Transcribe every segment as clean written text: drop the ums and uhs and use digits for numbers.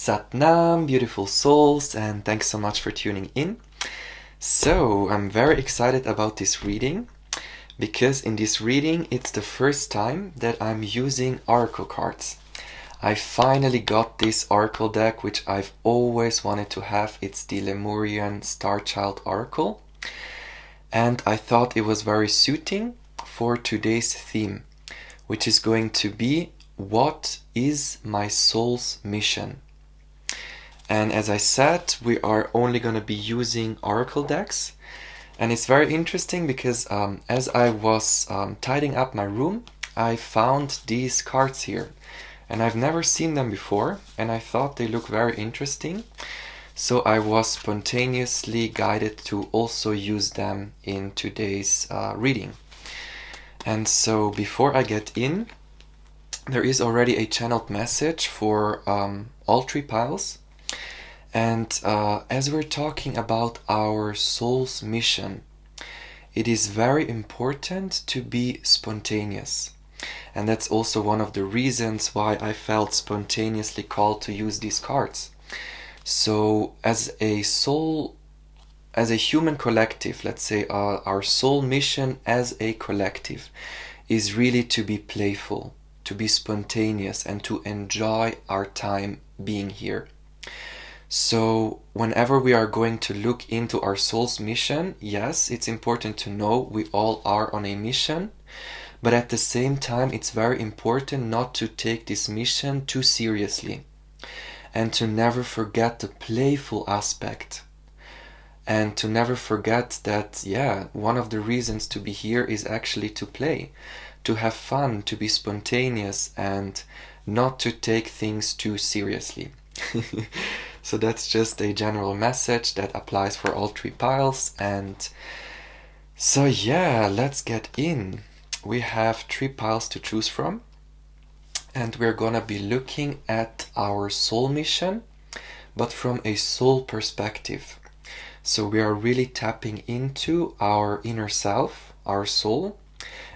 Satnam, beautiful souls, and thanks so much for tuning in. So, I'm very excited about this reading because in this reading it's the first time that I'm using oracle cards. I finally got this oracle deck which I've always wanted to have. It's the Lemurian Star Child Oracle, and I thought it was very suiting for today's theme, which is going to be what is my soul's mission? And as I said, we are only going to be using oracle decks. And it's very interesting because as I was tidying up my room, I found these cards here. And I've never seen them before, and I thought they look very interesting. So I was spontaneously guided to also use them in today's reading. And so before I get in, there is already a channeled message for all three piles. And as we're talking about our soul's mission, it is very important to be spontaneous. And that's also one of the reasons why I felt spontaneously called to use these cards. So as a soul, as a human collective, let's say our soul mission as a collective is really to be playful, to be spontaneous, and to enjoy our time being here. So whenever we are going to look into our soul's mission, yes, it's important to know we all are on a mission, but at the same time it's very important not to take this mission too seriously and to never forget the playful aspect, and to never forget that, one of the reasons to be here is actually to play, to have fun, to be spontaneous, and not to take things too seriously. So that's just a general message that applies for all three piles. And so let's get in. We have three piles to choose from, and we're gonna be looking at our soul mission, but from a soul perspective. So we are really tapping into our inner self, our soul,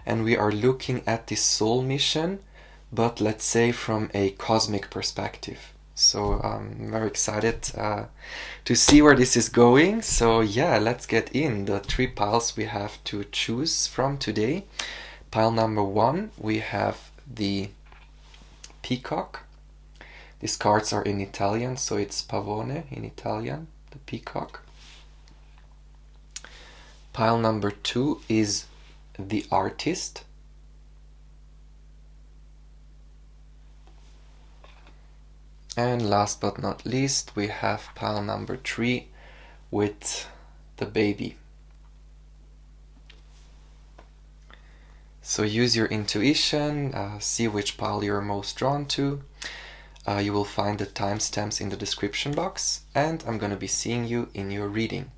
and we are looking at this soul mission, but let's say from a cosmic perspective. So I'm very excited to see where this is going. So let's get in. The three piles we have to choose from today. Pile number 1, we have the peacock. These cards are in Italian, so it's pavone in Italian, the peacock. Pile number 2 is the artist. And last but not least, we have pile number 3 with the baby. So use your intuition, see which pile you're most drawn to. You will find the timestamps in the description box, and I'm going to be seeing you in your reading.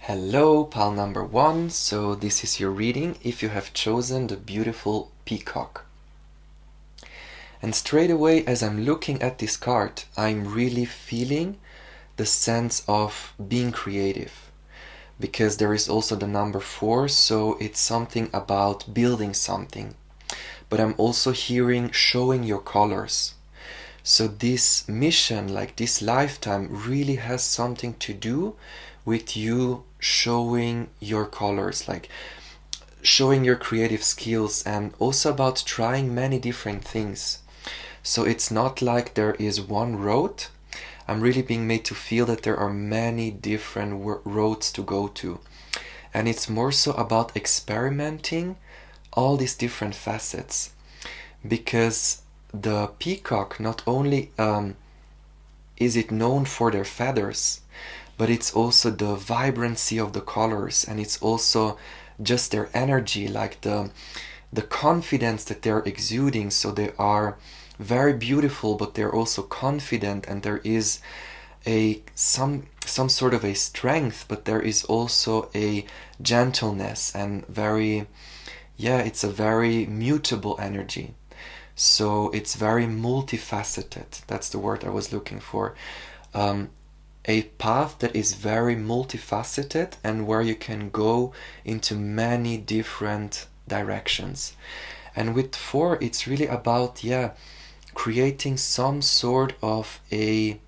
Hello, pile number 1. So this is your reading if you have chosen the beautiful peacock. And straight away, as I'm looking at this card, I'm really feeling the sense of being creative, because there is also the number 4, so it's something about building something. But I'm also hearing showing your colors. So this mission, like this lifetime, really has something to do with you showing your colors, like showing your creative skills, and also about trying many different things. So it's not like there is one road. I'm really being made to feel that there are many different roads to go to, and it's more so about experimenting all these different facets, because the peacock, not only is it known for their feathers, but it's also the vibrancy of the colors, and it's also just their energy, like the confidence that they're exuding. So they are very beautiful, but they're also confident, and there is some sort of a strength, but there is also a gentleness and it's a very mutable energy. So it's very multifaceted. That's the word I was looking for. A path that is very multifaceted and where you can go into many different directions. And with 4, it's really about, creating some sort of a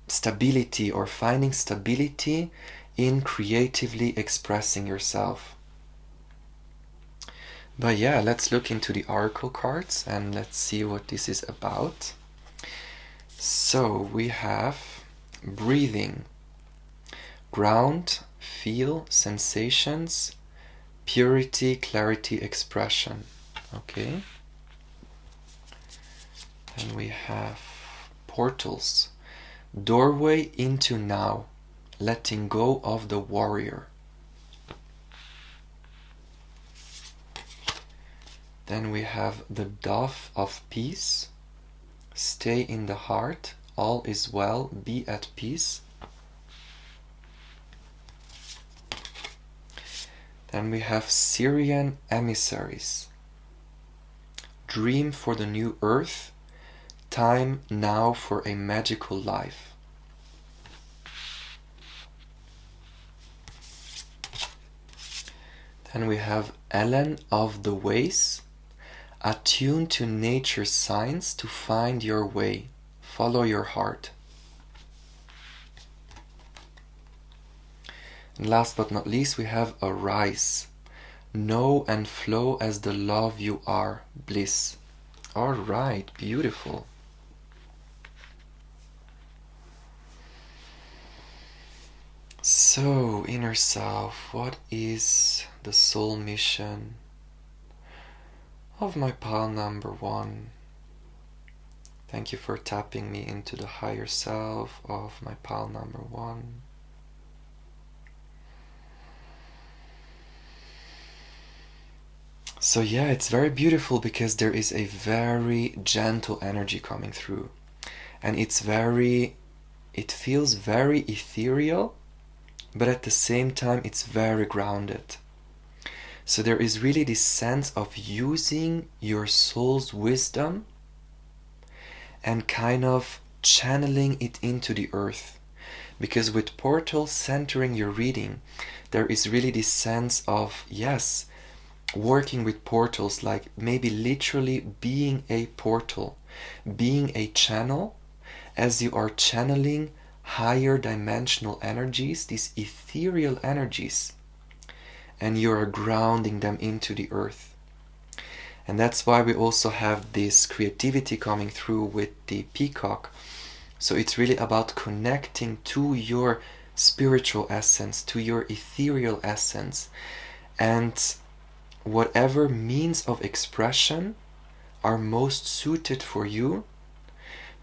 stability, or finding stability in creatively expressing yourself. But let's look into the oracle cards and let's see what this is about. So we have breathing, ground, feel, sensations, purity, clarity, expression. Okay. And we have portals, doorway into now, letting go of the warrior. Then we have the dove of peace, stay in the heart, all is well, be at peace. Then we have Syrian emissaries, dream for the new earth, time now for a magical life. Then we have Ellen of the ways, attune to nature's signs to find your way, follow your heart. And last but not least, we have arise, know and flow as the love you are, bliss. All right, beautiful. So, inner self, what is the soul mission of my pile number 1? Thank you for tapping me into the higher self of my pile number 1. So it's very beautiful because there is a very gentle energy coming through. And it feels very ethereal, but at the same time it's very grounded. So there is really this sense of using your soul's wisdom and kind of channeling it into the earth. Because with portals centering your reading, there is really this sense of, working with portals, like maybe literally being a portal, being a channel, as you are channeling higher dimensional energies, these ethereal energies, and you are grounding them into the earth. And that's why we also have this creativity coming through with the peacock. So it's really about connecting to your spiritual essence, to your ethereal essence, and whatever means of expression are most suited for you,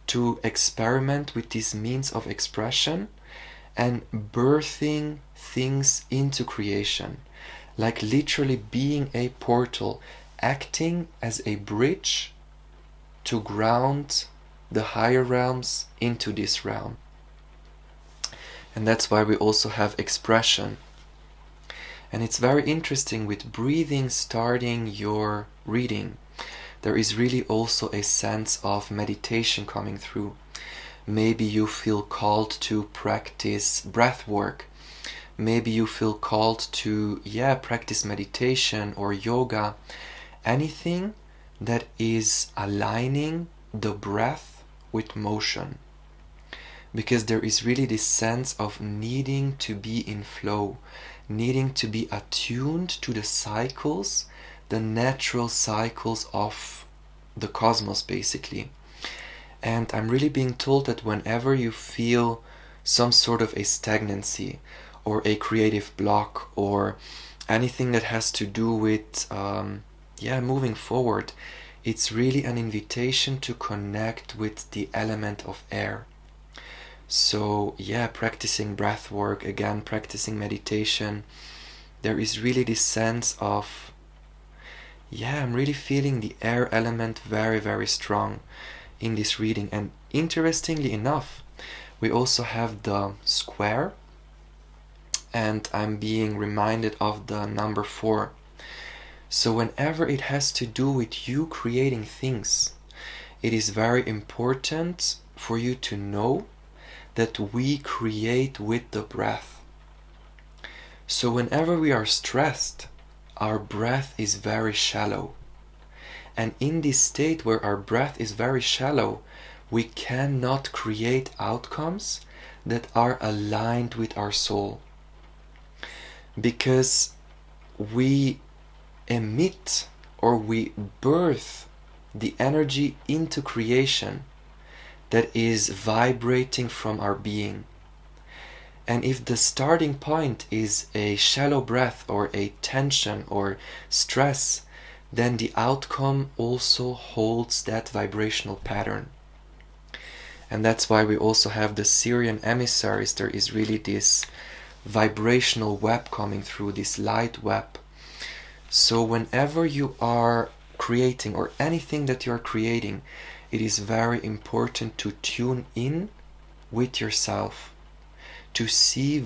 to experiment with these means of expression and birthing things into creation, like literally being a portal, acting as a bridge to ground the higher realms into this realm. And that's why we also have expression. And it's very interesting with breathing starting your reading. There is really also a sense of meditation coming through. Maybe you feel called to practice breath work. Maybe you feel called to practice meditation or yoga. Anything that is aligning the breath with motion. Because there is really this sense of needing to be in flow, needing to be attuned to the cycles, the natural cycles of the cosmos, basically. And I'm really being told that whenever you feel some sort of a stagnancy or a creative block or anything that has to do with moving forward, it's really an invitation to connect with the element of air. So practicing breath work, again practicing meditation, there is really this sense of yeah, I'm really feeling the air element very, very strong in this reading. And interestingly enough, we also have the square, and I'm being reminded of the number 4. So whenever it has to do with you creating things, it is very important for you to know that we create with the breath. So whenever we are stressed, our breath is very shallow. And in this state where our breath is very shallow, we cannot create outcomes that are aligned with our soul. Because we emit or we birth the energy into creation that is vibrating from our being. And if the starting point is a shallow breath or a tension or stress, then the outcome also holds that vibrational pattern. And that's why we also have the Syrian emissaries. There is really this vibrational web coming through, this light web. So whenever you are creating, or anything that you are creating, it is very important to tune in with yourself, to see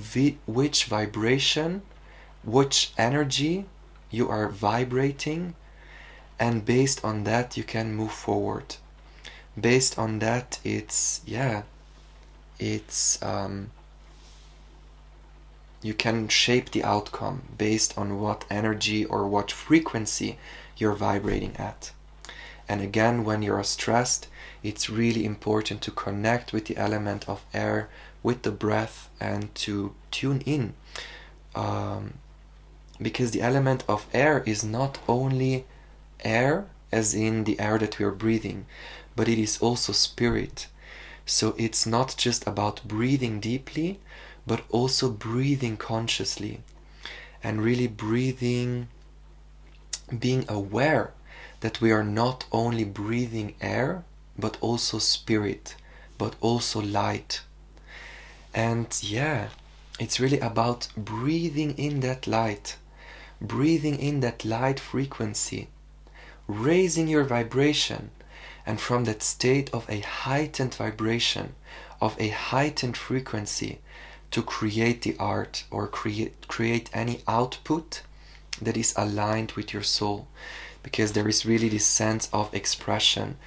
which vibration, which energy you are vibrating, and based on that you can move forward. Based on that, you can shape the outcome based on what energy or what frequency you're vibrating at. And again, when you're stressed, it's really important to connect with the element of air, with the breath, and to tune in. Because the element of air is not only air, as in the air that we are breathing, but it is also spirit. So it's not just about breathing deeply, but also breathing consciously. And really breathing, being aware that we are not only breathing air, but also spirit, but also light. And yeah, it's really about breathing in that light, breathing in that light frequency, raising your vibration, and from that state of a heightened vibration, of a heightened frequency, to create the art or create any output that is aligned with your soul. Because there is really this sense of expression,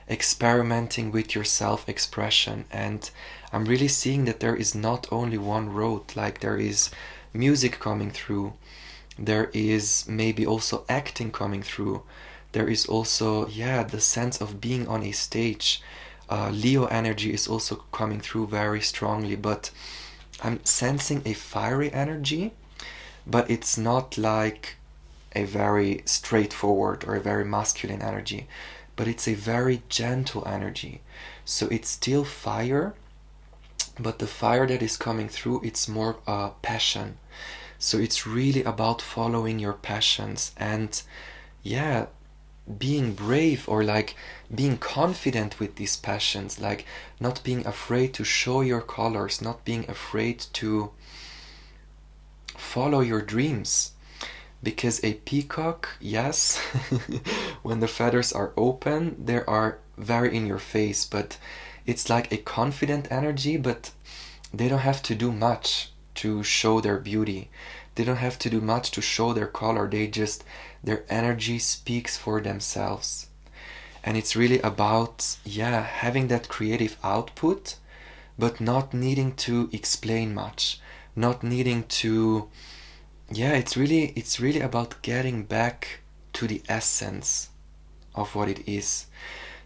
experimenting with your self-expression. And I'm really seeing that there is not only one road, like there is music coming through, there is maybe also acting coming through, there is also the sense of being on a stage. Leo energy is also coming through very strongly, but I'm sensing a fiery energy, but it's not like a very straightforward or a very masculine energy, but it's a very gentle energy. So it's still fire, but the fire that is coming through, it's more passion. So it's really about following your passions and being brave, or like being confident with these passions, like not being afraid to show your colors, not being afraid to follow your dreams. Because a peacock, yes, when the feathers are open, they are very in your face, but it's like a confident energy, but they don't have to do much to show their beauty. They don't have to do much to show their color. Their energy speaks for themselves. And it's really about, having that creative output, but not needing to explain much, not needing to, it's really about getting back to the essence of what it is.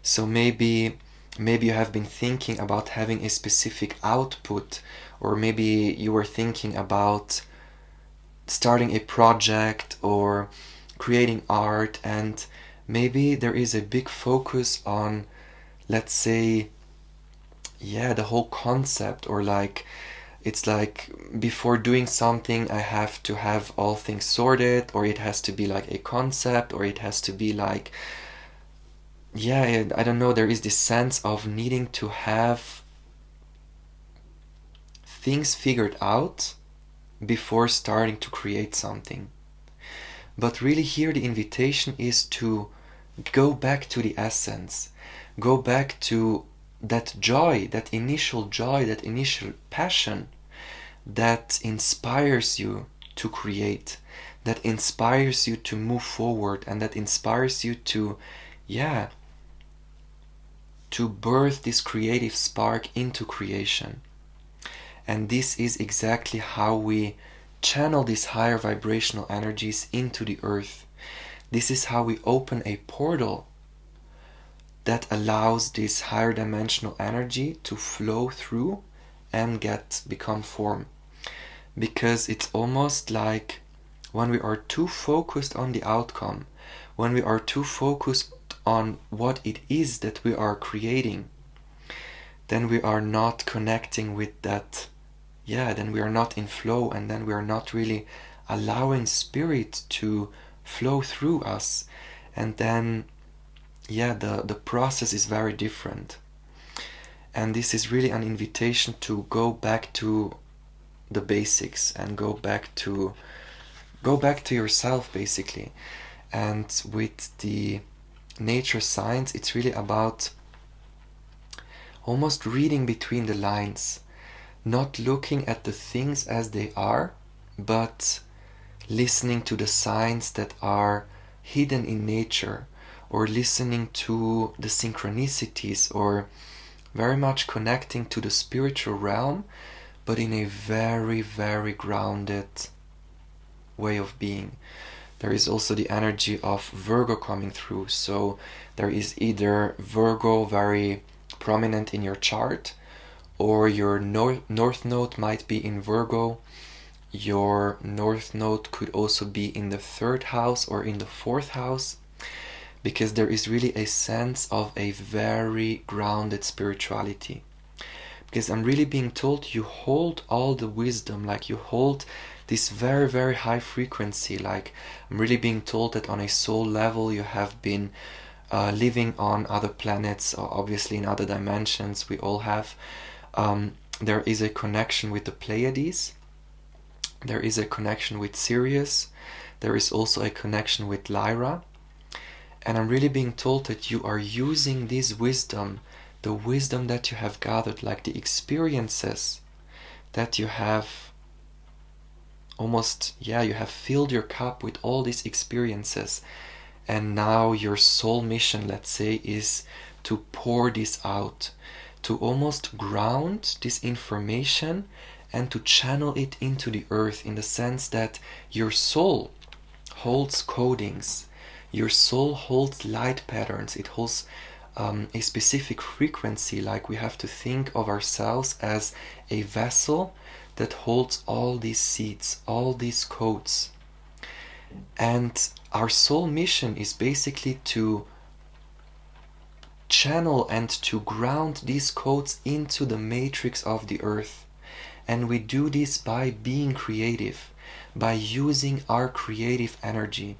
So maybe you have been thinking about having a specific output, or maybe you were thinking about starting a project or creating art, and maybe there is a big focus on, let's say, the whole concept, or like it's like before doing something I have to have all things sorted, or it has to be like a concept, or it has to be like, I don't know, there is this sense of needing to have things figured out before starting to create something. But really here the invitation is to go back to the essence, go back to that joy, that initial passion that inspires you to create, that inspires you to move forward, and that inspires you to birth this creative spark into creation. And this is exactly how we channel these higher vibrational energies into the earth. This is how we open a portal that allows this higher dimensional energy to flow through and become form. Because it's almost like when we are too focused on the outcome, when we are too focused on what it is that we are creating, then we are not connecting with that, then we are not in flow, and then we are not really allowing spirit to flow through us. And then the process is very different. And this is really an invitation to go back to the basics and go back to yourself, basically. And with the nature science, it's really about almost reading between the lines, not looking at the things as they are, but listening to the signs that are hidden in nature, or listening to the synchronicities, or very much connecting to the spiritual realm, but in a very, very grounded way of being. There is also the energy of Virgo coming through, so there is either Virgo very prominent in your chart, or your north node might be in Virgo. Your north node could also be in the 3rd house or in the 4th house, because there is really a sense of a very grounded spirituality. Because I'm really being told you hold all the wisdom, like you hold this very, very high frequency. Like I'm really being told that on a soul level you have been living on other planets, or obviously in other dimensions. We all have. There is a connection with the Pleiades. There is a connection with Sirius. There is also a connection with Lyra. And I'm really being told that you are using this wisdom, the wisdom that you have gathered, like the experiences that you have you have filled your cup with all these experiences. And now your soul mission, let's say, is to pour this out, to almost ground this information and to channel it into the earth, in the sense that your soul holds codings, your soul holds light patterns, it holds a specific frequency. Like we have to think of ourselves as a vessel that holds all these seeds, all these codes. And our soul mission is basically to channel and to ground these codes into the matrix of the earth. And we do this by being creative, by using our creative energy.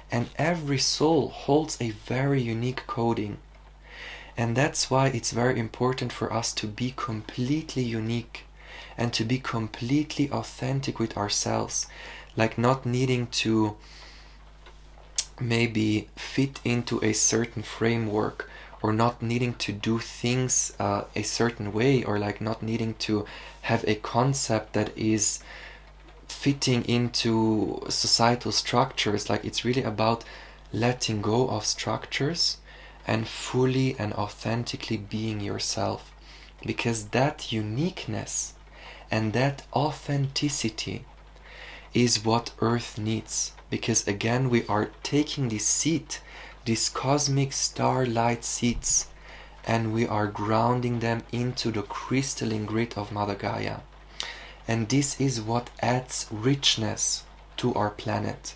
And every soul holds a very unique coding. And that's why it's very important for us to be completely unique and to be completely authentic with ourselves. Like not needing to maybe fit into a certain framework, or not needing to do things a certain way, or like not needing to have a concept that is fitting into societal structures. Like it's really about letting go of structures and fully and authentically being yourself, because that uniqueness and that authenticity is what Earth needs. Because again, we are taking this seed, these cosmic starlight seeds, and we are grounding them into the crystalline grid of Mother Gaia. And this is what adds richness to our planet.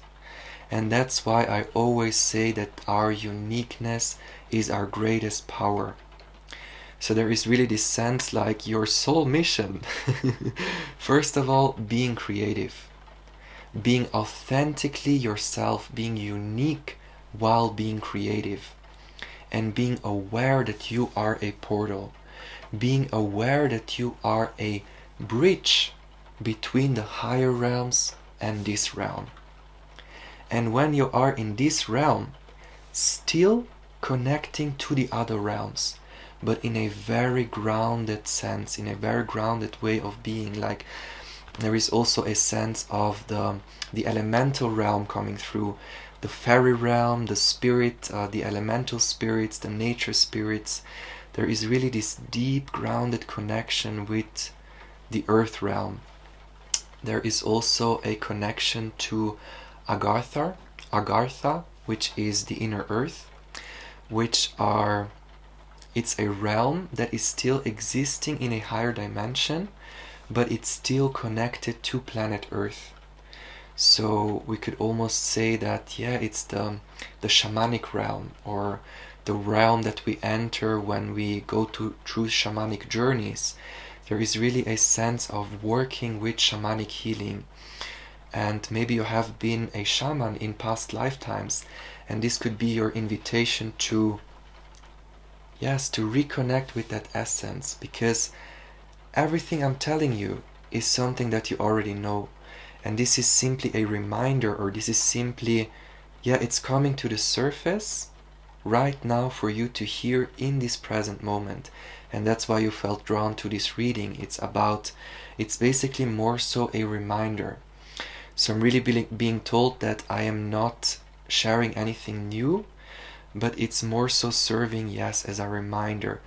And that's why I always say that our uniqueness is our greatest power. So there is really this sense like your soul mission. First of all, being creative, being authentically yourself, being unique while being creative, and being aware that you are a portal, being aware that you are a bridge between the higher realms and this realm. And when you are in this realm, still connecting to the other realms, but in a very grounded sense, in a very grounded way of being. Like, there is also a sense of the elemental realm coming through, the fairy realm, the spirit, the elemental spirits, the nature spirits. There is really this deep grounded connection with the earth realm. There is also a connection to Agartha, which is the inner earth, it's a realm that is still existing in a higher dimension, but it's still connected to planet Earth. So we could almost say that, yeah, it's the shamanic realm, or the realm that we enter when we go through shamanic journeys. There is really a sense of working with shamanic healing. And maybe you have been a shaman in past lifetimes, and this could be your invitation to, yes, to reconnect with that essence, because everything I'm telling you is something that you already know. And this is simply a reminder, or this is simply, yeah, it's coming to the surface right now for you to hear in this present moment. And that's why you felt drawn to this reading. It's basically more so a reminder. So I'm really being told that I am not sharing anything new, but it's more so serving, yes, as a reminder,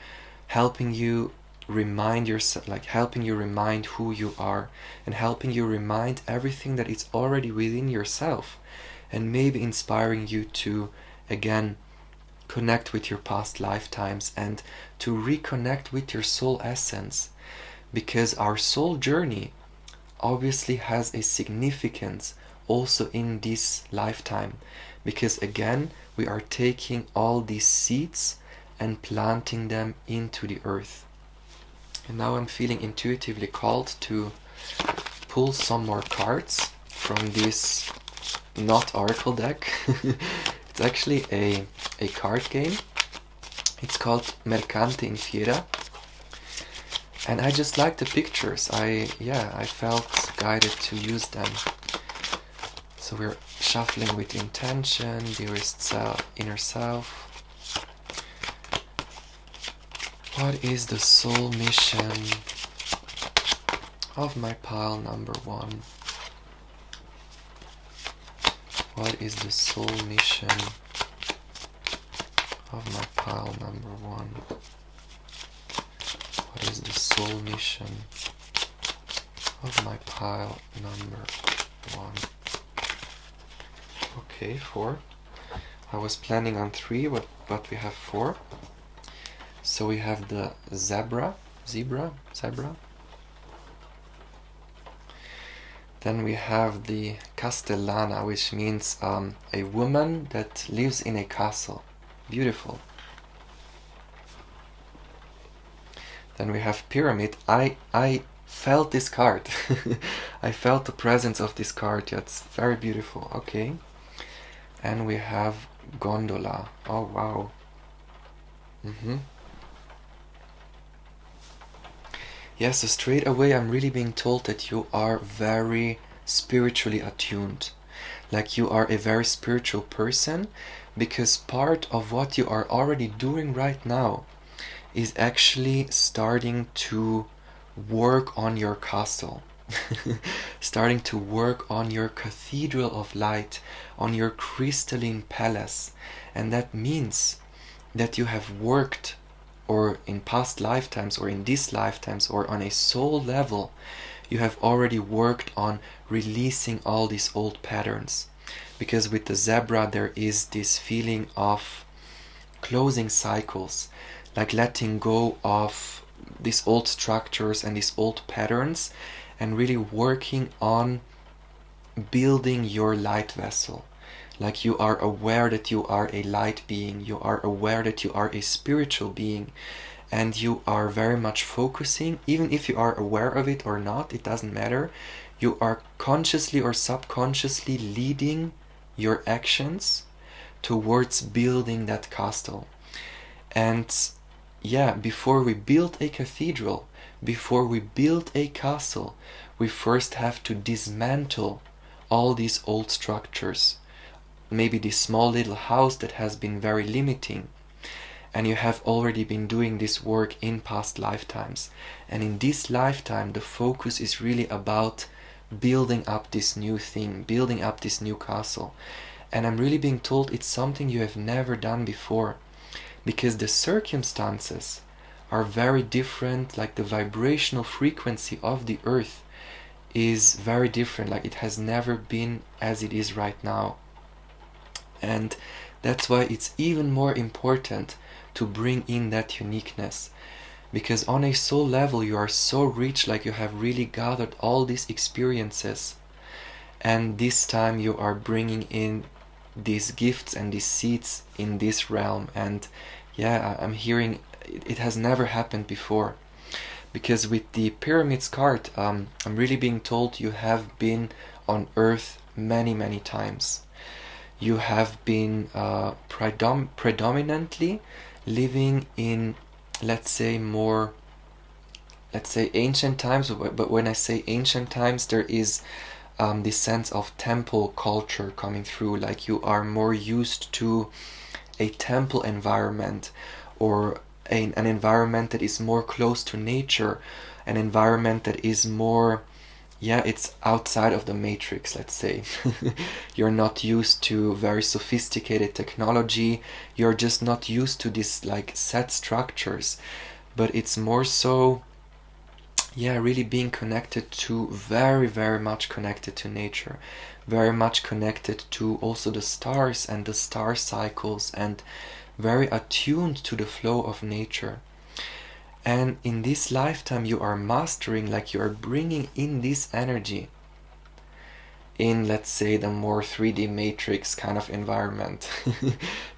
helping you remind yourself, like helping you remind who you are, and helping you remind everything that is already within yourself, and maybe inspiring you to, again, connect with your past lifetimes and to reconnect with your soul essence, because our soul journey obviously has a significance also in this lifetime, because again, we are taking all these seeds and planting them into the earth. And now I'm feeling intuitively called to pull some more cards from this not oracle deck. It's actually a card game. It's called Mercante in Fiera. And I just like the pictures. I felt guided to use them. So we're shuffling with intention, dearest self, inner self. What is the soul mission of my pile number 1? What is the soul mission of my pile number 1? What is the soul mission of my pile number 1? Okay, 4. I was planning on 3, but we have 4. So we have the zebra. Then we have the castellana, which means a woman that lives in a castle. Beautiful. Then we have pyramid. I felt this card. I felt the presence of this card. That's very beautiful. Okay. And we have gondola. Oh wow. Yeah, so straight away I'm really being told that you are very spiritually attuned. Like you are a very spiritual person, because part of what you are already doing right now is actually starting to work on your castle. Starting to work on your cathedral of light, on your crystalline palace. And that means that you have worked, or in past lifetimes, or in these lifetimes, or on a soul level, you have already worked on releasing all these old patterns. Because with the zebra there is this feeling of closing cycles, like letting go of these old structures and these old patterns, and really working on building your light vessel. Like you are aware that you are a light being, you are aware that you are a spiritual being, and you are very much focusing, even if you are aware of it or not, it doesn't matter. You are consciously or subconsciously leading your actions towards building that castle. And yeah, before we build a cathedral, before we build a castle, we first have to dismantle all these old structures, maybe this small little house that has been very limiting, and you have already been doing this work in past lifetimes, and in this lifetime the focus is really about building up this new thing, building up this new castle. And I'm really being told it's something you have never done before, because the circumstances are very different. Like the vibrational frequency of the earth is very different, like it has never been as it is right now. And that's why it's even more important to bring in that uniqueness, because on a soul level you are so rich, like you have really gathered all these experiences, and this time you are bringing in these gifts and these seeds in this realm. And yeah, I'm hearing it has never happened before, because with the pyramids card, I'm really being told you have been on earth many times. You have been predominantly living in, let's say ancient times. But when I say ancient times, there is this sense of temple culture coming through, like you are more used to a temple environment, or an environment that is more close to nature, an environment that is more, it's outside of the matrix, let's say. You're not used to very sophisticated technology, you're just not used to this like set structures, but it's more so, really being connected to, very much connected to nature, very much connected to also the stars and the star cycles, and very attuned to the flow of nature. And in this lifetime you are mastering, like you are bringing in this energy in, let's say, the more 3D matrix kind of environment,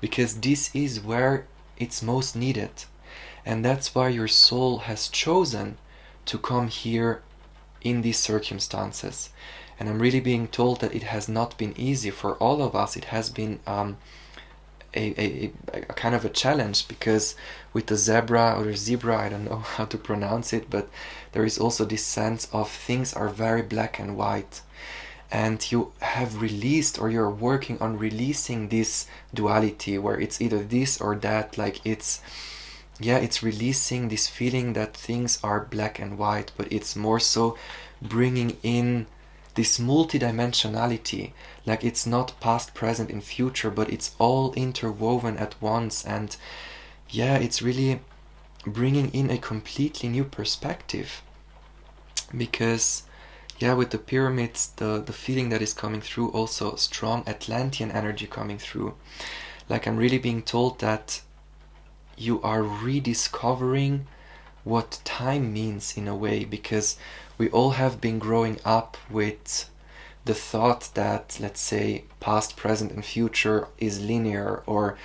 because this is where it's most needed. And that's why your soul has chosen to come here in these circumstances. And I'm really being told that it has not been easy for all of us. It has been a kind of a challenge, because with the zebra, I don't know how to pronounce it, but there is also this sense of things are very black and white, and you have released, or you're working on releasing this duality where it's either this or that. Like it's releasing this feeling that things are black and white, but it's more so bringing in this multidimensionality, like it's not past, present, and future, but it's all interwoven at once. And it's really bringing in a completely new perspective, because with the pyramids, the feeling that is coming through, also strong Atlantean energy coming through. Like I'm really being told that you are rediscovering what time means in a way, because we all have been growing up with the thought that, let's say, past, present, and future is linear, or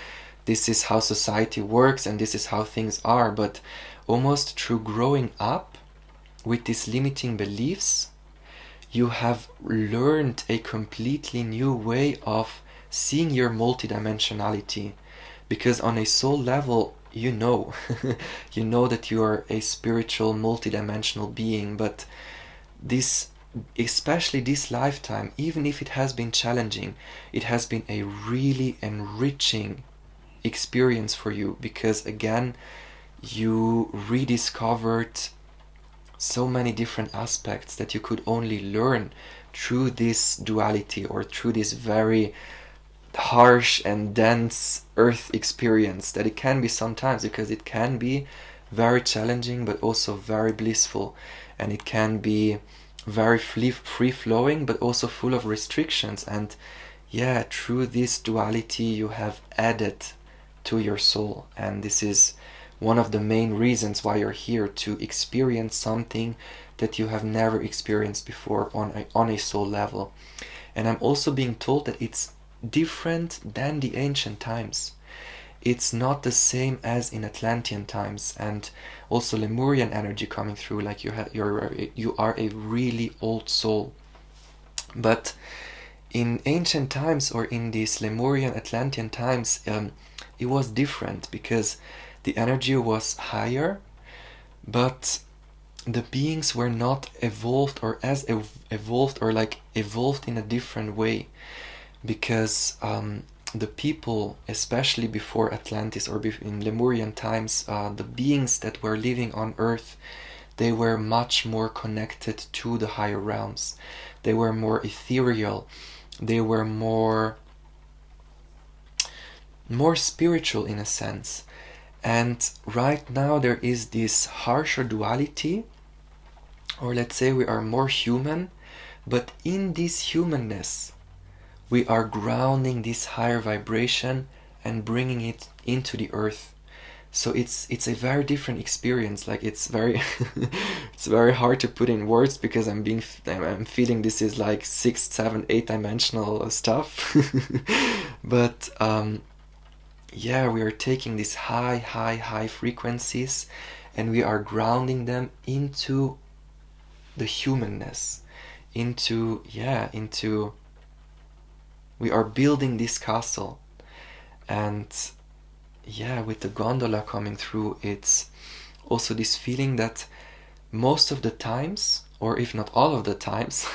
this is how society works and this is how things are. But almost through growing up with these limiting beliefs, you have learned a completely new way of seeing your multidimensionality, because on a soul level, you know that you are a spiritual multidimensional being. But this, especially this lifetime, even if it has been challenging, it has been a really enriching experience for you, because again you rediscovered so many different aspects that you could only learn through this duality, or through this very harsh and dense earth experience that it can be sometimes, because it can be very challenging but also very blissful, and it can be very free-flowing but also full of restrictions. And through this duality you have added to your soul, and this is one of the main reasons why you're here, to experience something that you have never experienced before on a soul level. And I'm also being told that it's different than the ancient times. It's not the same as in Atlantean times, and also Lemurian energy coming through, like you are a really old soul. But in ancient times, or in these Lemurian Atlantean times, it was different, because the energy was higher, but the beings were not evolved, or as evolved, or like evolved in a different way. because the people, especially before Atlantis or in Lemurian times, the beings that were living on Earth, they were much more connected to the higher realms. They were more ethereal. They were more spiritual in a sense. And right now there is this harsher duality, or let's say we are more human, but in this humanness we are grounding this higher vibration and bringing it into the earth. So it's a very different experience. Like it's very it's very hard to put in words, because I'm feeling this is like 6, 7, 8 dimensional stuff. But yeah, we are taking these high frequencies and we are grounding them into the humanness, into we are building this castle. And yeah, with the gondola coming through, it's also this feeling that most of the times, or if not all of the times,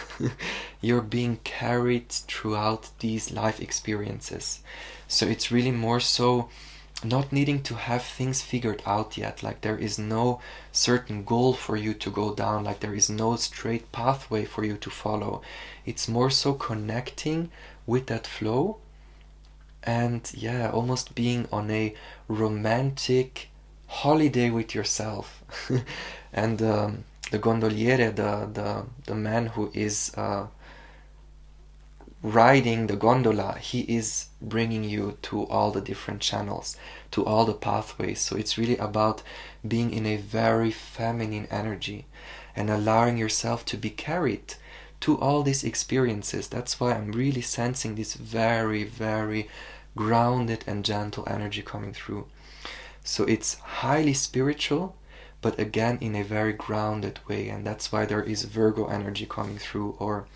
you're being carried throughout these life experiences. So it's really more so not needing to have things figured out yet. Like there is no certain goal for you to go down, like there is no straight pathway for you to follow. It's more so connecting with that flow, and yeah, almost being on a romantic holiday with yourself. And the gondoliere, the man who is riding the gondola, he is bringing you to all the different channels, to all the pathways. So it's really about being in a very feminine energy and allowing yourself to be carried to all these experiences. That's why I'm really sensing this very grounded and gentle energy coming through. So it's highly spiritual, but again in a very grounded way. And that's why there is Virgo energy coming through, or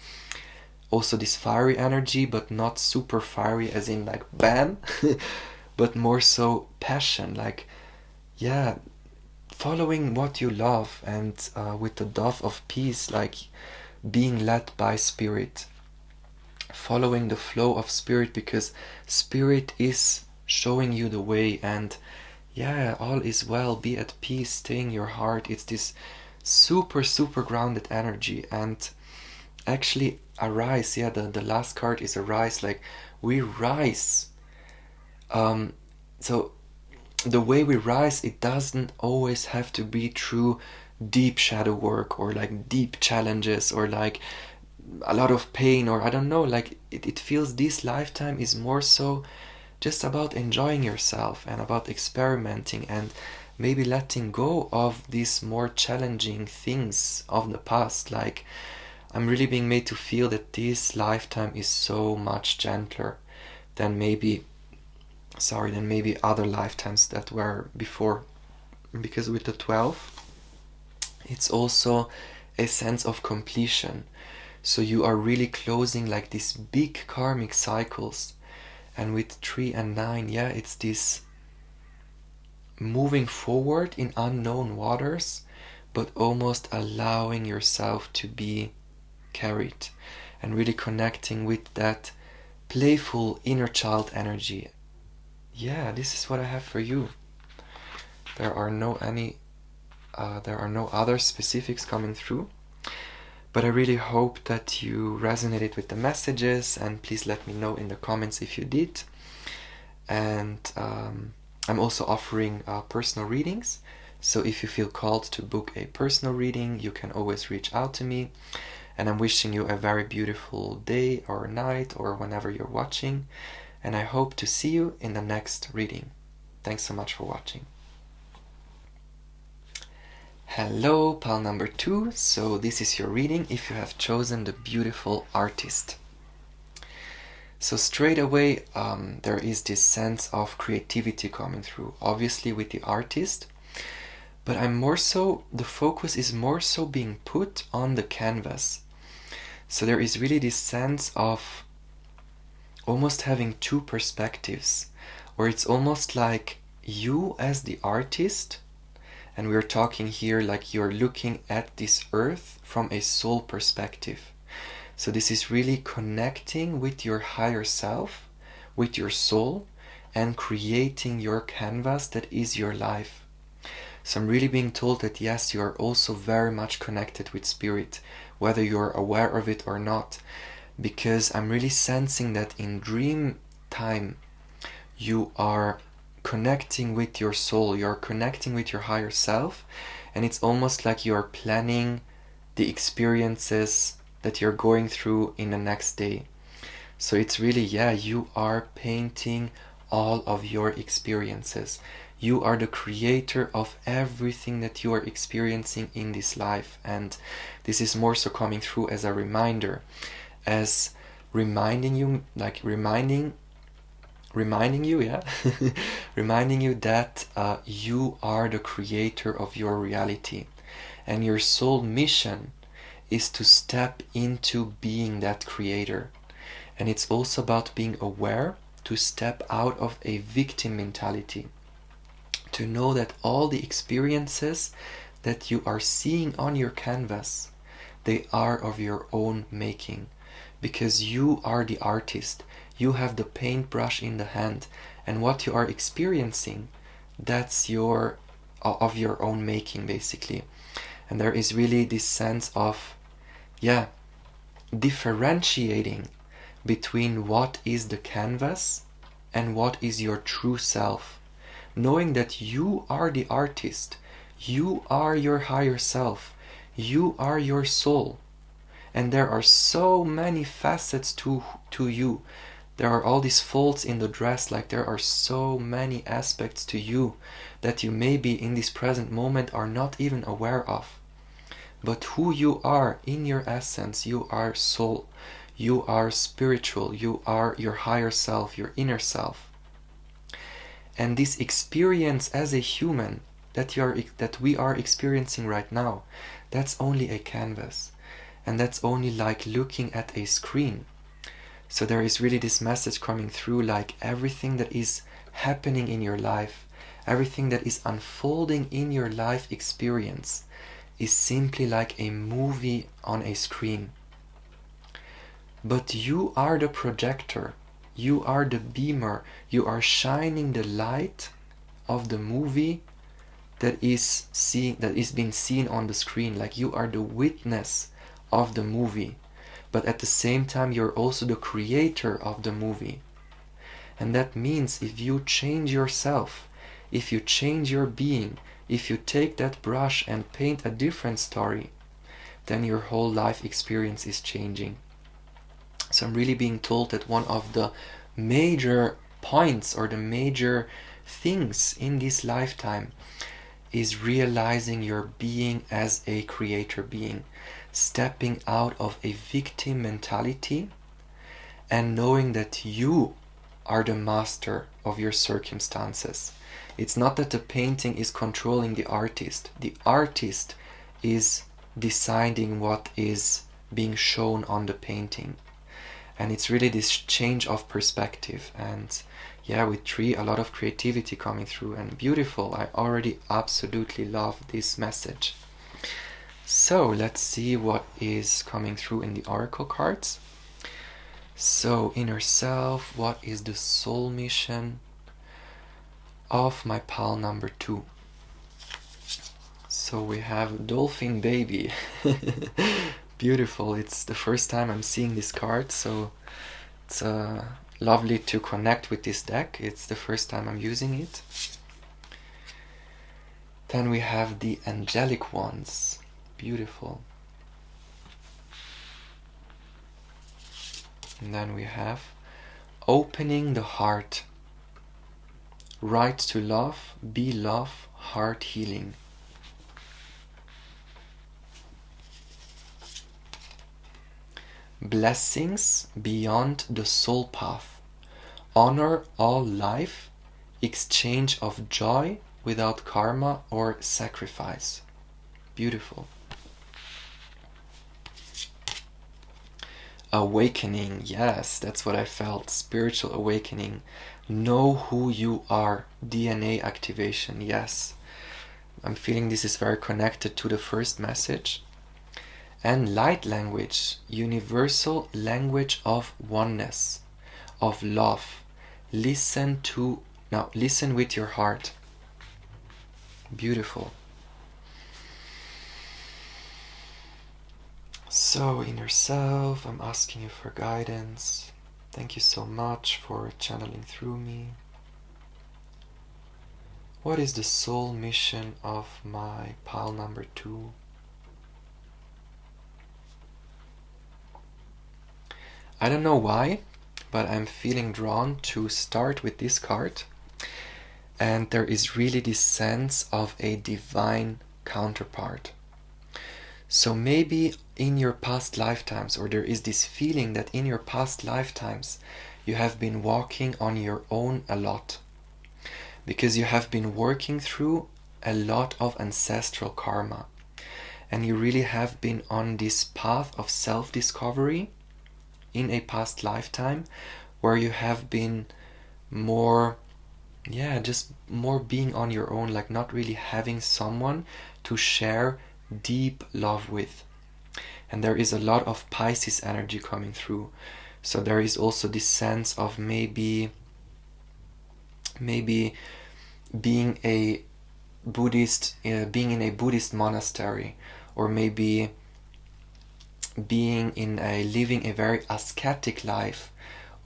also this fiery energy, but not super fiery as in like bam, but more so passion, like yeah, following what you love, and with the dove of peace, like being led by spirit, following the flow of spirit, because spirit is showing you the way. And yeah, all is well, be at peace, stay in your heart. It's this super grounded energy. And actually arise, yeah, the last card is arise, like we rise. So the way we rise, it doesn't always have to be through deep shadow work, or like deep challenges, or like a lot of pain, or I don't know, like it feels this lifetime is more so just about enjoying yourself and about experimenting, and maybe letting go of these more challenging things of the past. Like I'm really being made to feel that this lifetime is so much gentler than maybe other lifetimes that were before. Because with the 12, it's also a sense of completion. So you are really closing like these big karmic cycles. And with 3 and 9, yeah, it's this moving forward in unknown waters, but almost allowing yourself to be carried, and really connecting with that playful inner child energy. Yeah, this is what I have for you. There are no other specifics coming through, but I really hope that you resonated with the messages, and please let me know in the comments if you did. And I'm also offering personal readings, so if you feel called to book a personal reading, you can always reach out to me. And I'm wishing you a very beautiful day or night, or whenever you're watching, and I hope to see you in the next reading. Thanks so much for watching. Hello, pal number 2. So this is your reading if you have chosen the beautiful artist. So straight away, there is this sense of creativity coming through, obviously with the artist, but the focus is more so being put on the canvas. So there is really this sense of almost having two perspectives, or it's almost like you as the artist, and we're talking here like you're looking at this earth from a soul perspective. So this is really connecting with your higher self, with your soul, and creating your canvas that is your life. So I'm really being told that yes, you are also very much connected with spirit, whether you're aware of it or not, because I'm really sensing that in dream time you are connecting with your soul, you're connecting with your higher self, and it's almost like you're planning the experiences that you're going through in the next day. So it's really, yeah, you are painting all of your experiences. You are the creator of everything that you are experiencing in this life, and this is more so coming through as a reminder, as reminding you, like reminding you, yeah, reminding you that you are the creator of your reality, and your soul mission is to step into being that creator. And it's also about being aware, to step out of a victim mentality, to know that all the experiences that you are seeing on your canvas, they are of your own making, because you are the artist. You have the paintbrush in the hand, and what you are experiencing, that's of your own making, basically. And there is really this sense of, yeah, differentiating between what is the canvas and what is your true self. Knowing that you are the artist, you are your higher self, you are your soul. And there are so many facets to you. There are all these folds in the dress, like there are so many aspects to you that you maybe in this present moment are not even aware of. But who you are in your essence, you are soul, you are spiritual, you are your higher self, your inner self. And this experience as a human that we are experiencing right now, that's only a canvas. And that's only like looking at a screen. So there is really this message coming through, like everything that is happening in your life, everything that is unfolding in your life experience is simply like a movie on a screen. But you are the projector, you are the beamer, you are shining the light of the movie that is being seen on the screen. Like you are the witness of the movie, but at the same time you're also the creator of the movie. And that means if you change yourself, if you change your being, if you take that brush and paint a different story, then your whole life experience is changing. So I'm really being told that one of the major points or the major things in this lifetime is realizing your being as a creator being, stepping out of a victim mentality and knowing that you are the master of your circumstances. It's not that the painting is controlling the artist. The artist is deciding what is being shown on the painting. And it's really this change of perspective. And yeah, with 3, a lot of creativity coming through, and beautiful. I already absolutely love this message. So let's see what is coming through in the oracle cards. So inner self, what is the soul mission of my pal number 2? So we have dolphin baby. Beautiful. It's the first time I'm seeing this card, so it's lovely to connect with this deck. It's the first time I'm using it. Then we have the angelic ones. Beautiful. And then we have opening the heart. Right to love, be love, heart healing. Blessings beyond the soul path. Honor all life, exchange of joy without karma or sacrifice. Beautiful. Awakening, yes, that's what I felt. Spiritual awakening. Know who you are. DNA activation, yes. I'm feeling this is very connected to the first message. And light language, universal language of oneness, of love. Listen with your heart. Beautiful. So, inner self, I'm asking you for guidance. Thank you so much for channeling through me. What is the soul mission of my pile number 2? I don't know why, but I'm feeling drawn to start with this card. And there is really this sense of a divine counterpart. So maybe in your past lifetimes, or there is this feeling that in your past lifetimes you have been walking on your own a lot, because you have been working through a lot of ancestral karma, and you really have been on this path of self-discovery in a past lifetime, where you have been more being on your own, like not really having someone to share deep love with. And there is a lot of Pisces energy coming through. So there is also this sense of maybe being a Buddhist, being in a Buddhist monastery, or maybe living a very ascetic life,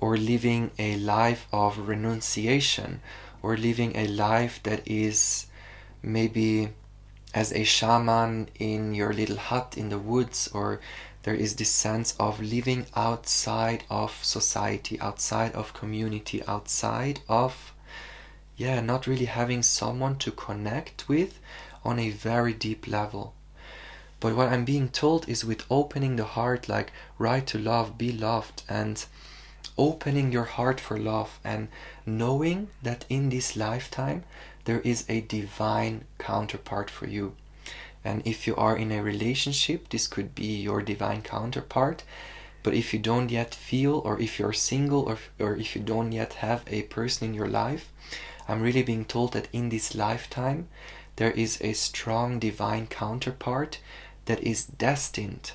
or living a life of renunciation, or living a life that is maybe as a shaman in your little hut in the woods, or there is this sense of living outside of society, outside of community, outside of not really having someone to connect with on a very deep level. But what I'm being told is, with opening the heart, like right to love, be loved, and opening your heart for love, and knowing that in this lifetime there is a divine counterpart for you. And if you are in a relationship, this could be your divine counterpart. But if you don't yet feel, or if you're single, or if you don't yet have a person in your life, I'm really being told that in this lifetime there is a strong divine counterpart that is destined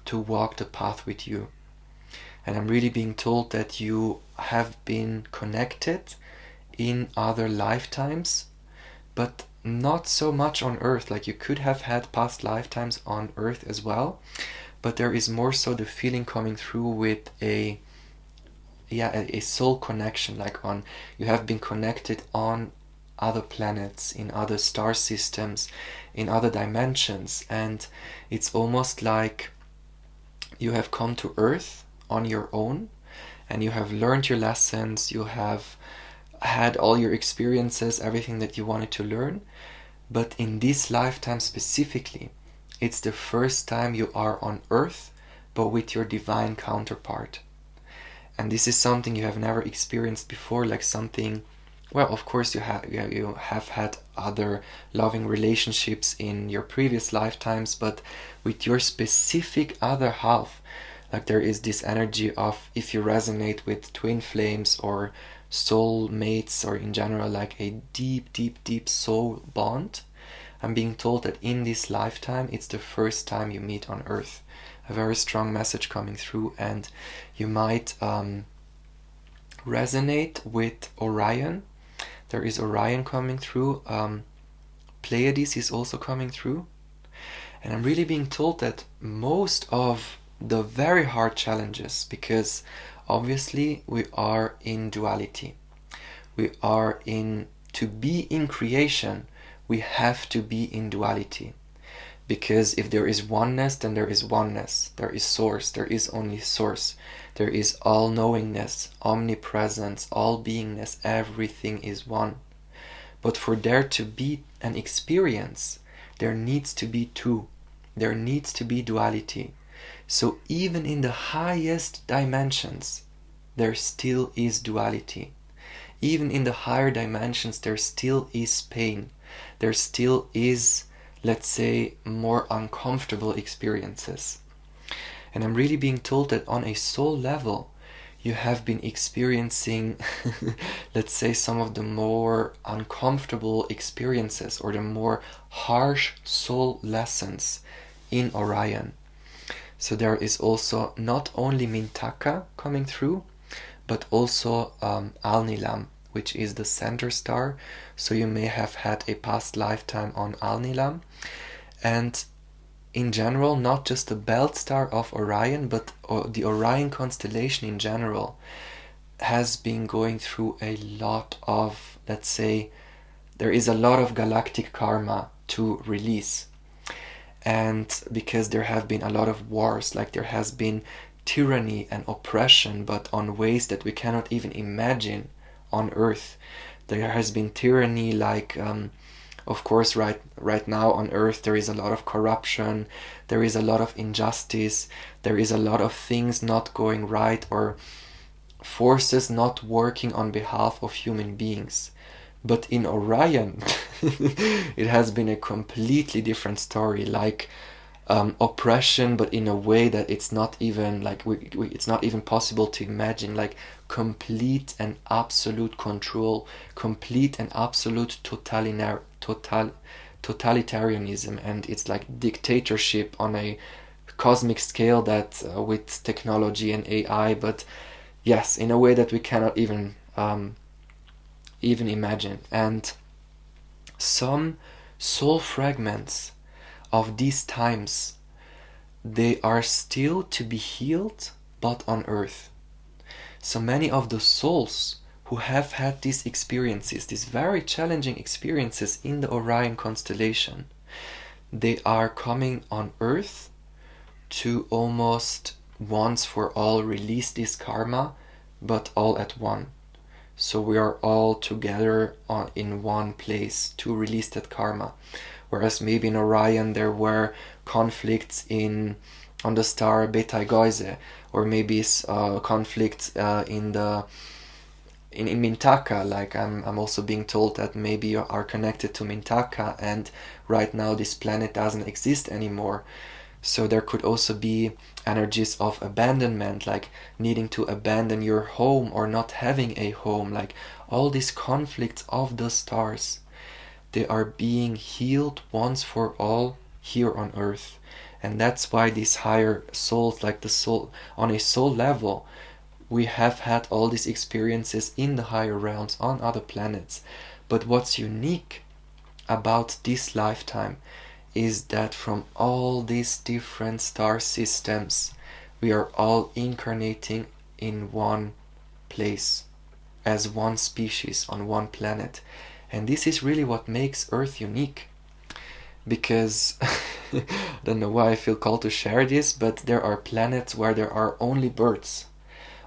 to walk the path with you. And I'm really being told that you have been connected in other lifetimes, but not so much on earth. Like, you could have had past lifetimes on earth as well, but there is more so the feeling coming through with a soul connection, like you have been connected on other planets, in other star systems, in other dimensions, and it's almost like you have come to earth on your own, and you have learned your lessons, you have had all your experiences, everything that you wanted to learn, but in this lifetime specifically, it's the first time you are on earth, but with your divine counterpart. And this is something you have never experienced before, like something, well, of course you have had other loving relationships in your previous lifetimes, but with your specific other half, like there is this energy of, if you resonate with twin flames or soul mates, or in general like a deep, deep, deep soul bond, I'm being told that in this lifetime it's the first time you meet on earth. A very strong message coming through, and you might resonate with Orion. There is Orion coming through. Pleiades is also coming through. And I'm really being told that most of the very hard challenges, because obviously we are in duality. To be in creation, we have to be in duality. Because if there is oneness, then there is oneness. There is source. There is only source. There is all-knowingness, omnipresence, all-beingness. Everything is one. But for there to be an experience, there needs to be two. There needs to be duality. So even in the highest dimensions, there still is duality. Even in the higher dimensions, there still is pain. There still is, let's say, more uncomfortable experiences. And I'm really being told that on a soul level, you have been experiencing, let's say, some of the more uncomfortable experiences, or the more harsh soul lessons in Orion. So there is also not only Mintaka coming through, but also Al-Nilam, which is the center star. So you may have had a past lifetime on Al-Nilam. And in general, not just the belt star of Orion, but the Orion constellation in general has been going through a lot of, let's say, there is a lot of galactic karma to release. And because there have been a lot of wars, like there has been tyranny and oppression, but on ways that we cannot even imagine on Earth. There has been tyranny, like of course right now on Earth there is a lot of corruption, there is a lot of injustice, there is a lot of things not going right, or forces not working on behalf of human beings. But in Orion it has been a completely different story, like oppression, but in a way that it's not even like it's not even possible to imagine, like complete and absolute control, complete and absolute totalitarianism, and it's like dictatorship on a cosmic scale, that with technology and AI, but yes, in a way that we cannot even imagine. And some soul fragments of these times, they are still to be healed, but on Earth. So many of the souls who have had these experiences, these very challenging experiences in the Orion constellation, they are coming on Earth to almost once for all release this karma, but all at one. So we are all together in one place to release that karma. Whereas maybe in Orion there were conflicts on the star Beta Egoise, or maybe conflicts in Mintaka. Like I'm also being told that maybe you are connected to Mintaka, and right now this planet doesn't exist anymore. So there could also be energies of abandonment, like needing to abandon your home or not having a home, like all these conflicts of the stars. They are being healed once for all here on Earth. And that's why these higher souls, like the soul, on a soul level, we have had all these experiences in the higher realms on other planets. But what's unique about this lifetime is that from all these different star systems, we are all incarnating in one place, as one species on one planet. And this is really what makes Earth unique. Because, I don't know why I feel called to share this, but there are planets where there are only birds,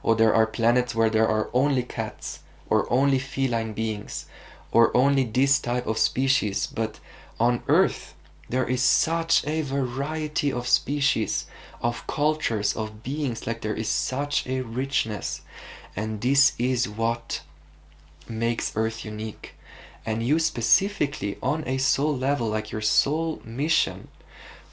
or there are planets where there are only cats, or only feline beings, or only this type of species. But on Earth, there is such a variety of species, of cultures, of beings, like there is such a richness. And this is what makes Earth unique. And you specifically on a soul level, like your soul mission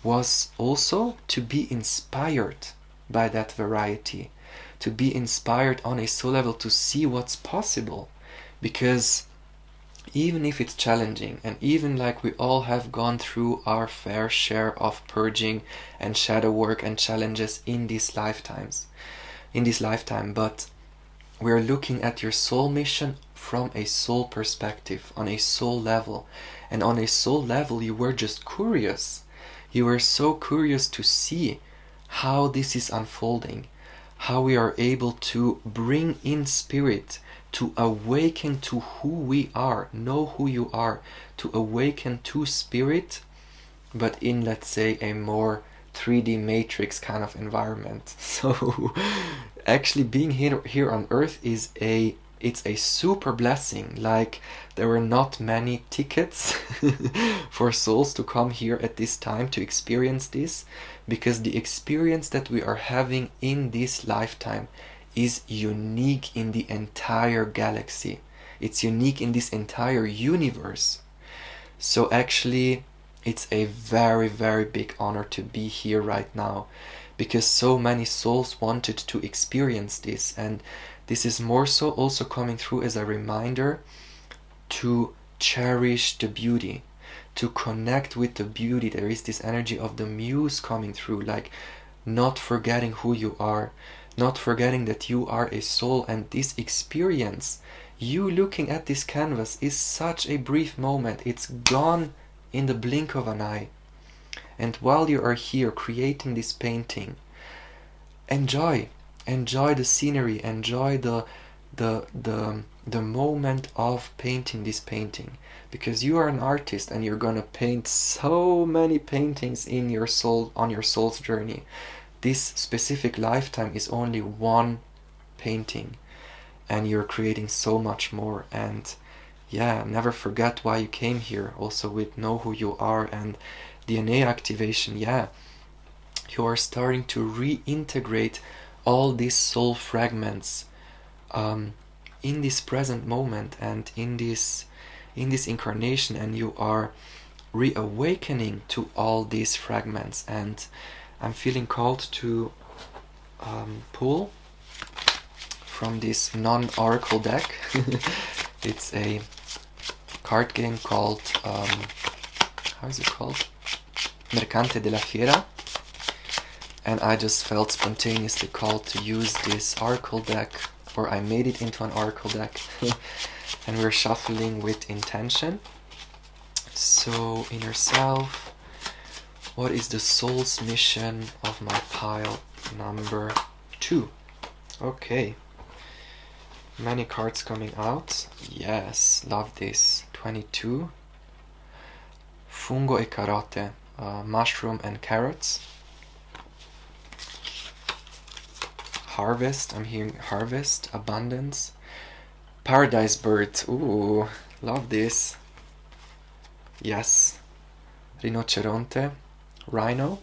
was also to be inspired by that variety, to be inspired on a soul level to see what's possible. Because even if it's challenging, and even like we all have gone through our fair share of purging and shadow work and challenges in this lifetime, but we're looking at your soul mission from a soul perspective, on a soul level. And on a soul level, you were just curious. You were so curious to see how this is unfolding, how we are able to bring in spirit, to awaken to who we are, know who you are, to awaken to spirit, but in, let's say, a more 3D matrix kind of environment. So actually being here on Earth it's a super blessing. Like there were not many tickets for souls to come here at this time to experience this, because the experience that we are having in this lifetime is unique in the entire galaxy. It's unique in this entire universe. So actually it's a very, very big honor to be here right now, because so many souls wanted to experience this. And this is more so also coming through as a reminder to cherish the beauty, to connect with the beauty. There is this energy of the muse coming through, like not forgetting who you are, not forgetting that you are a soul, and this experience, you looking at this canvas, is such a brief moment. It's gone in the blink of an eye. And while you are here creating this painting, enjoy the scenery, enjoy the moment of painting this painting, because you are an artist and you're gonna paint so many paintings in your soul, on your soul's journey. This specific lifetime is only one painting, and you're creating so much more. And yeah, never forget why you came here. Also with know who you are and DNA activation, yeah, you are starting to reintegrate all these soul fragments in this present moment and in this incarnation, and you are reawakening to all these fragments. And I'm feeling called to pull from this non-oracle deck. It's a card game called how is it called? Mercante della Fiera. And I just felt spontaneously called to use this oracle deck, or I made it into an oracle deck. And we're shuffling with intention. So, inner self, what is the soul's mission of my pile number 2? Okay. Many cards coming out. Yes, love this. 22. Fungo e carote, mushroom and carrots. Harvest, I'm hearing harvest, abundance. Paradise bird, ooh, love this. Yes. Rinoceronte, rhino.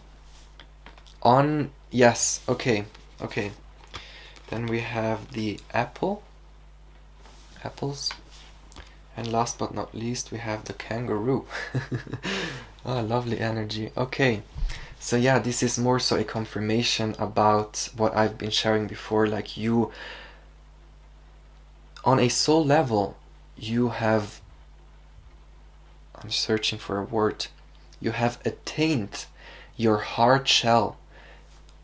On, yes, okay. Then we have the apple, apples. And last but not least, we have the kangaroo. Oh, lovely energy. Okay. So yeah, this is more so a confirmation about what I've been sharing before. Like, you, on a soul level, you have, I'm searching for a word, you have attained your hard shell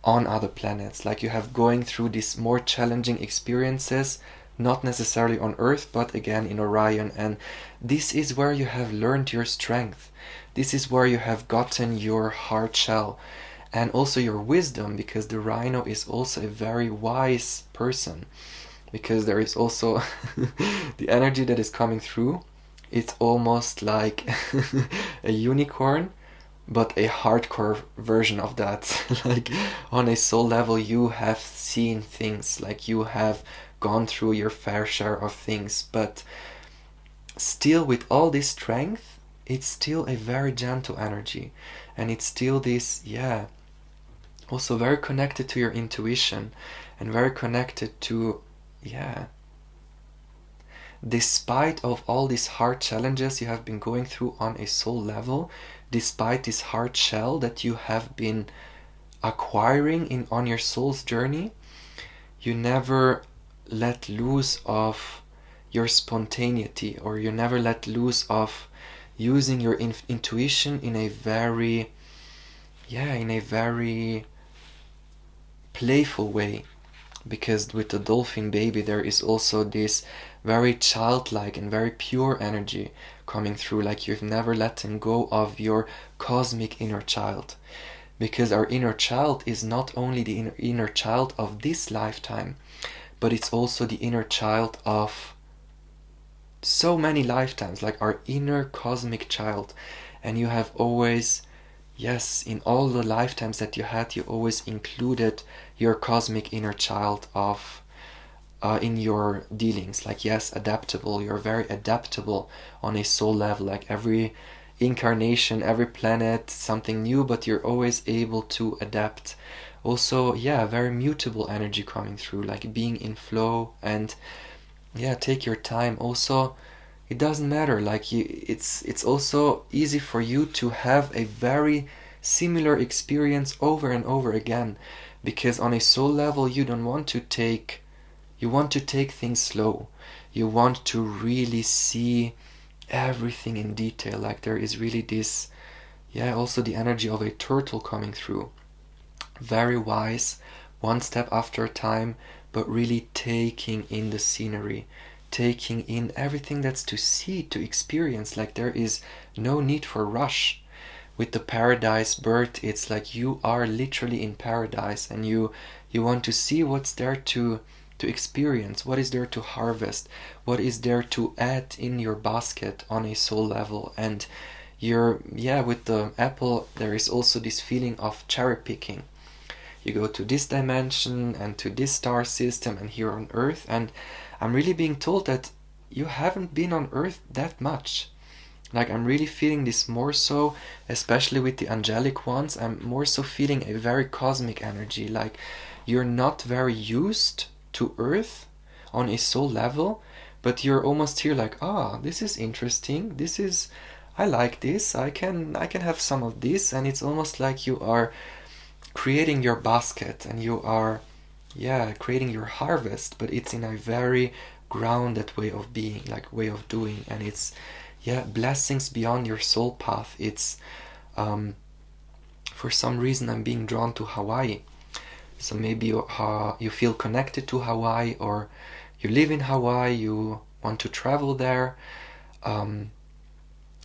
on other planets. Like, you have going through these more challenging experiences, not necessarily on Earth, but again in Orion. And this is where you have learned your strength. This is where you have gotten your hard shell and also your wisdom, because the rhino is also a very wise person, because there is also the energy that is coming through. It's almost like a unicorn, but a hardcore version of that. Like, on a soul level, you have seen things, like you have gone through your fair share of things, but still with all this strength, it's still a very gentle energy. And it's still this, yeah, also very connected to your intuition and very connected to, yeah, despite of all these hard challenges you have been going through on a soul level, despite this hard shell that you have been acquiring on your soul's journey, you never let loose of your spontaneity, or you never let loose of using your intuition in a very, playful way. Because with the dolphin baby, there is also this very childlike and very pure energy coming through. Like, you've never let go of your cosmic inner child. Because our inner child is not only the inner child of this lifetime, but it's also the inner child of so many lifetimes, like our inner cosmic child. And you have always, yes, in all the lifetimes that you had, you always included your cosmic inner child of in your dealings. Like, yes, adaptable, you're very adaptable on a soul level. Like, every incarnation, every planet, something new, but you're always able to adapt. Also, yeah, very mutable energy coming through, like being in flow. And yeah, take your time. Also, it doesn't matter, like, it's also easy for you to have a very similar experience over and over again, because on a soul level you don't want to take, you want to take things slow. You want to really see everything in detail. Like, there is really this, yeah, also the energy of a turtle coming through. very wise, one step after a time, but really taking in the scenery, taking in everything that's to see, to experience. Like there is no need for rush. With the paradise bird, it's like you are literally in paradise, and you want to see what's there to experience, what is there to harvest, what is there to add in your basket on a soul level. And with the apple, there is also this feeling of cherry picking. You go to this dimension and to this star system and here on Earth, and I'm really being told that you haven't been on Earth that much. Like I'm really feeling this more so, especially with the angelic ones, I'm more so feeling a very cosmic energy. Like you're not very used to Earth on a soul level, but you're almost here like, this is interesting, I like this, I can have some of this. And it's almost like you are creating your basket and you are creating your harvest, but it's in a very grounded way of being, like way of doing. And it's blessings beyond your soul path. It's for some reason I'm being drawn to Hawaii. So maybe you feel connected to Hawaii, or you live in Hawaii, you want to travel there.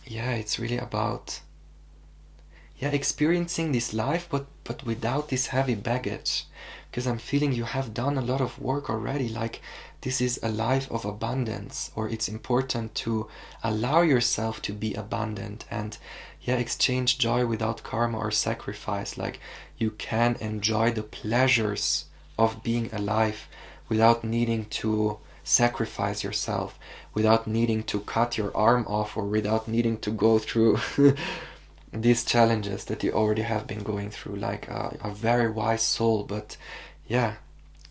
It's really about experiencing this life, but without this heavy baggage. Because I'm feeling you have done a lot of work already. Like this is a life of abundance, or it's important to allow yourself to be abundant and exchange joy without karma or sacrifice. Like you can enjoy the pleasures of being alive without needing to sacrifice yourself, without needing to cut your arm off, or without needing to go through these challenges that you already have been going through. Like a very wise soul, but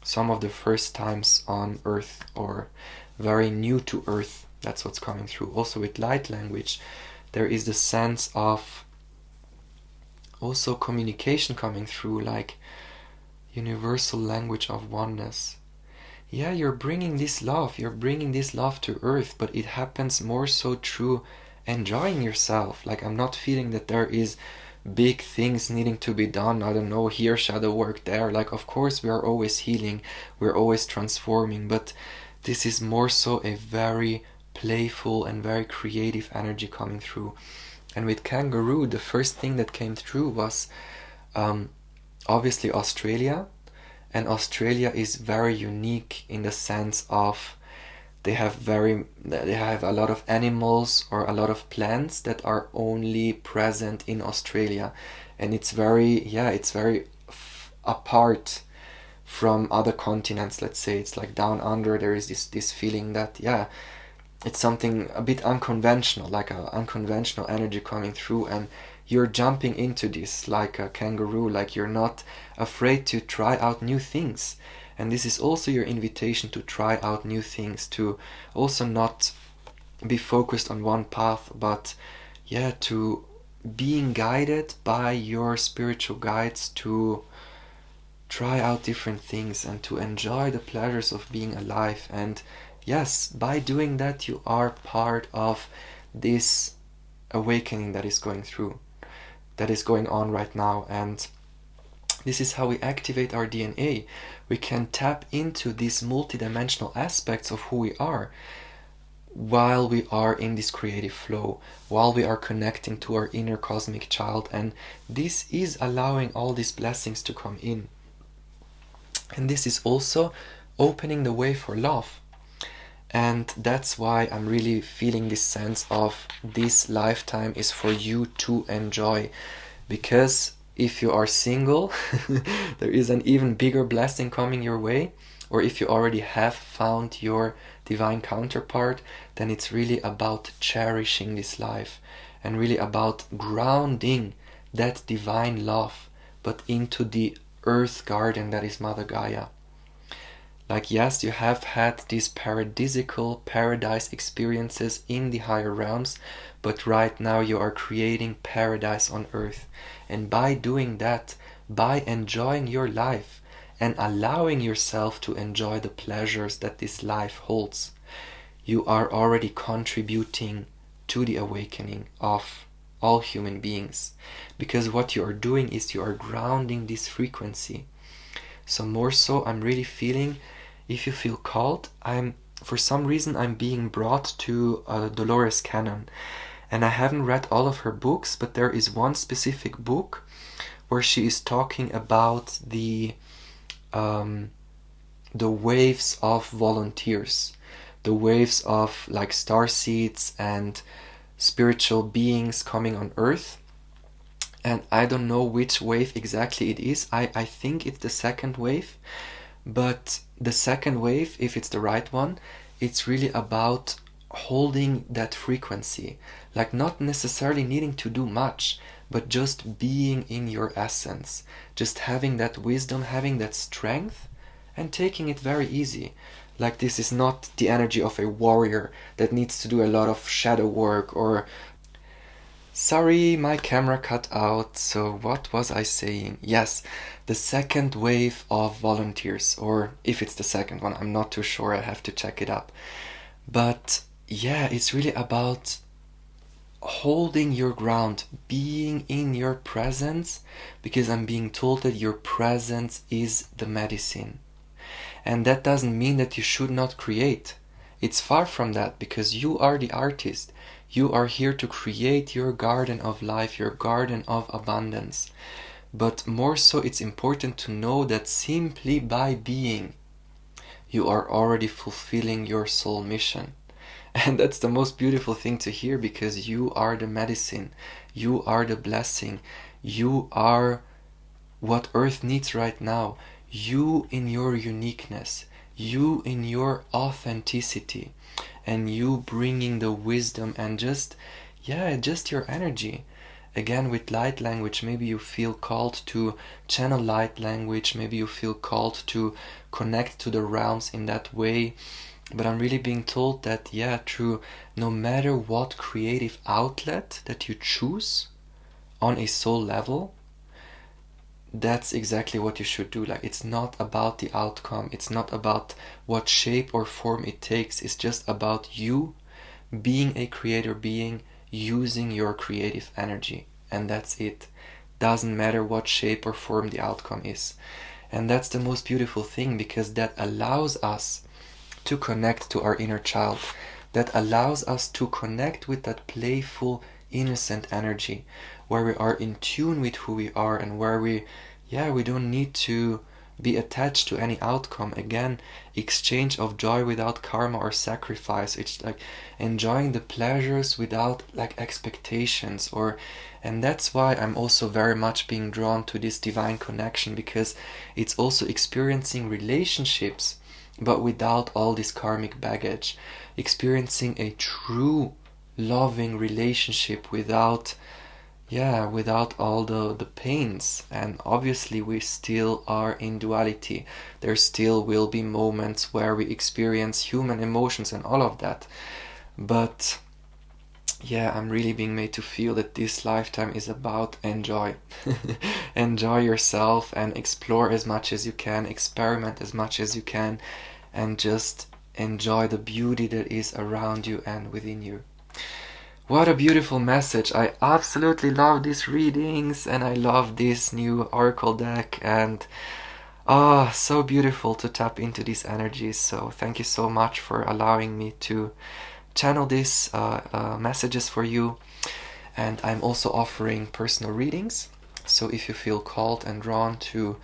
some of the first times on Earth, or very new to Earth. That's what's coming through. Also with light language, there is the sense of also communication coming through, like universal language of oneness. You're bringing this love to Earth, but it happens more so through enjoying yourself. Like I'm not feeling that there is big things needing to be done, I don't know, here shadow work, there. Like of course we are always healing, we're always transforming, but this is more so a very playful and very creative energy coming through. And with kangaroo, the first thing that came through was obviously Australia. And Australia is very unique in the sense of they have a lot of animals or a lot of plants that are only present in Australia, and it's very apart from other continents. Let's say it's like down under, there is this feeling that it's something a bit unconventional, like an unconventional energy coming through, and you're jumping into this like a kangaroo. Like you're not afraid to try out new things. And this is also your invitation to try out new things, to also not be focused on one path, but to being guided by your spiritual guides to try out different things and to enjoy the pleasures of being alive. And yes, by doing that, you are part of this awakening that is going on right now. And this is how we activate our DNA. We can tap into these multidimensional aspects of who we are while we are in this creative flow, while we are connecting to our inner cosmic child. And this is allowing all these blessings to come in. And this is also opening the way for love. And that's why I'm really feeling this sense of this lifetime is for you to enjoy. Because if you are single, there is an even bigger blessing coming your way. Or if you already have found your divine counterpart, then it's really about cherishing this life and really about grounding that divine love, but into the earth garden that is Mother Gaia. Like yes, you have had these paradisical paradise experiences in the higher realms, but right now you are creating paradise on earth. And by doing that, by enjoying your life and allowing yourself to enjoy the pleasures that this life holds, you are already contributing to the awakening of all human beings, because what you are doing is you are grounding this frequency. So more so, I'm really feeling, if you feel called, for some reason I'm being brought to Dolores Cannon, and I haven't read all of her books, but there is one specific book where she is talking about the waves of volunteers, the waves of like star seeds and spiritual beings coming on Earth. And I don't know which wave exactly it is. I think it's the second wave, but the second wave, if it's the right one, it's really about holding that frequency, like not necessarily needing to do much, but just being in your essence, just having that wisdom, having that strength, and taking it very easy. Like, this is not the energy of a warrior that needs to do a lot of shadow work or... Sorry, my camera cut out. So what was I saying? Yes, the second wave of volunteers, or if it's the second one, I'm not too sure, I have to check it up. But yeah, it's really about holding your ground, being in your presence, because I'm being told that your presence is the medicine. And that doesn't mean that you should not create. It's far from that, because you are the artist. You are here to create your garden of life, your garden of abundance. But more so, it's important to know that simply by being, you are already fulfilling your soul mission. And that's the most beautiful thing to hear, because you are the medicine, you are the blessing, you are what Earth needs right now. You in your uniqueness, you in your authenticity, and you bringing the wisdom and just your energy. Again, with light language, maybe you feel called to channel light language, maybe you feel called to connect to the realms in that way. But I'm really being told that, true, no matter what creative outlet that you choose on a soul level, that's exactly what you should do. Like, it's not about the outcome, it's not about what shape or form it takes, it's just about you being a creator being, using your creative energy, and that's it. Doesn't matter what shape or form the outcome is. And that's the most beautiful thing, because that allows us to connect to our inner child, that allows us to connect with that playful, innocent energy, where we are in tune with who we are, and where we don't need to be attached to any outcome. Again, exchange of joy without karma or sacrifice. It's like enjoying the pleasures without like expectations, and that's why I'm also very much being drawn to this divine connection, because it's also experiencing relationships but without all this karmic baggage, experiencing a true loving relationship without all the pains. And obviously we still are in duality. There still will be moments where we experience human emotions and all of that. But I'm really being made to feel that this lifetime is about enjoy. Enjoy yourself and explore as much as you can, experiment as much as you can, and just enjoy the beauty that is around you and within you. What a beautiful message. I absolutely love these readings, and I love this new oracle deck, and so beautiful to tap into these energies. So thank you so much for allowing me to channel these messages for you. And I'm also offering personal readings, so if you feel called and drawn to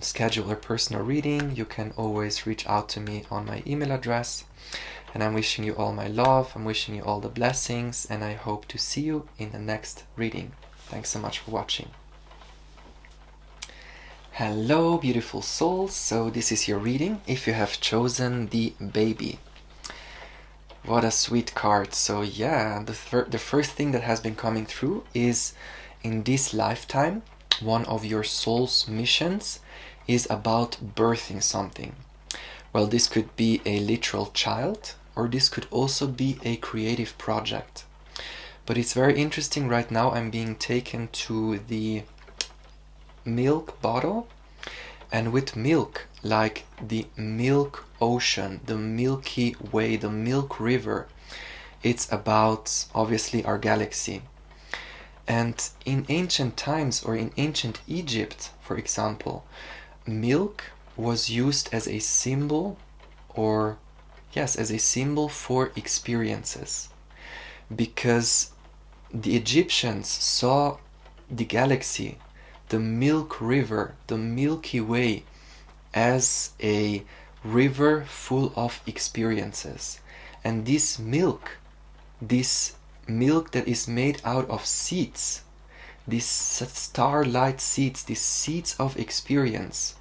schedule a personal reading, you can always reach out to me on my email address. And I'm wishing you all my love, I'm wishing you all the blessings, and I hope to see you in the next reading. Thanks so much for watching. Hello, beautiful souls. So this is your reading if you have chosen the baby. What a sweet card. So the first thing that has been coming through is, in this lifetime, one of your soul's missions is about birthing something. Well, this could be a literal child, or this could also be a creative project. But it's very interesting right now. I'm being taken to the milk bottle, and with milk, like the milk ocean, the Milky Way, the milk river, it's about obviously our galaxy. And in ancient times, or in ancient Egypt, for example, milk was used as a symbol, or yes, as a symbol for experiences, because the Egyptians saw the galaxy, the Milk River, the Milky Way, as a river full of experiences. And this milk that is made out of seeds, these starlight seeds, these seeds of experience,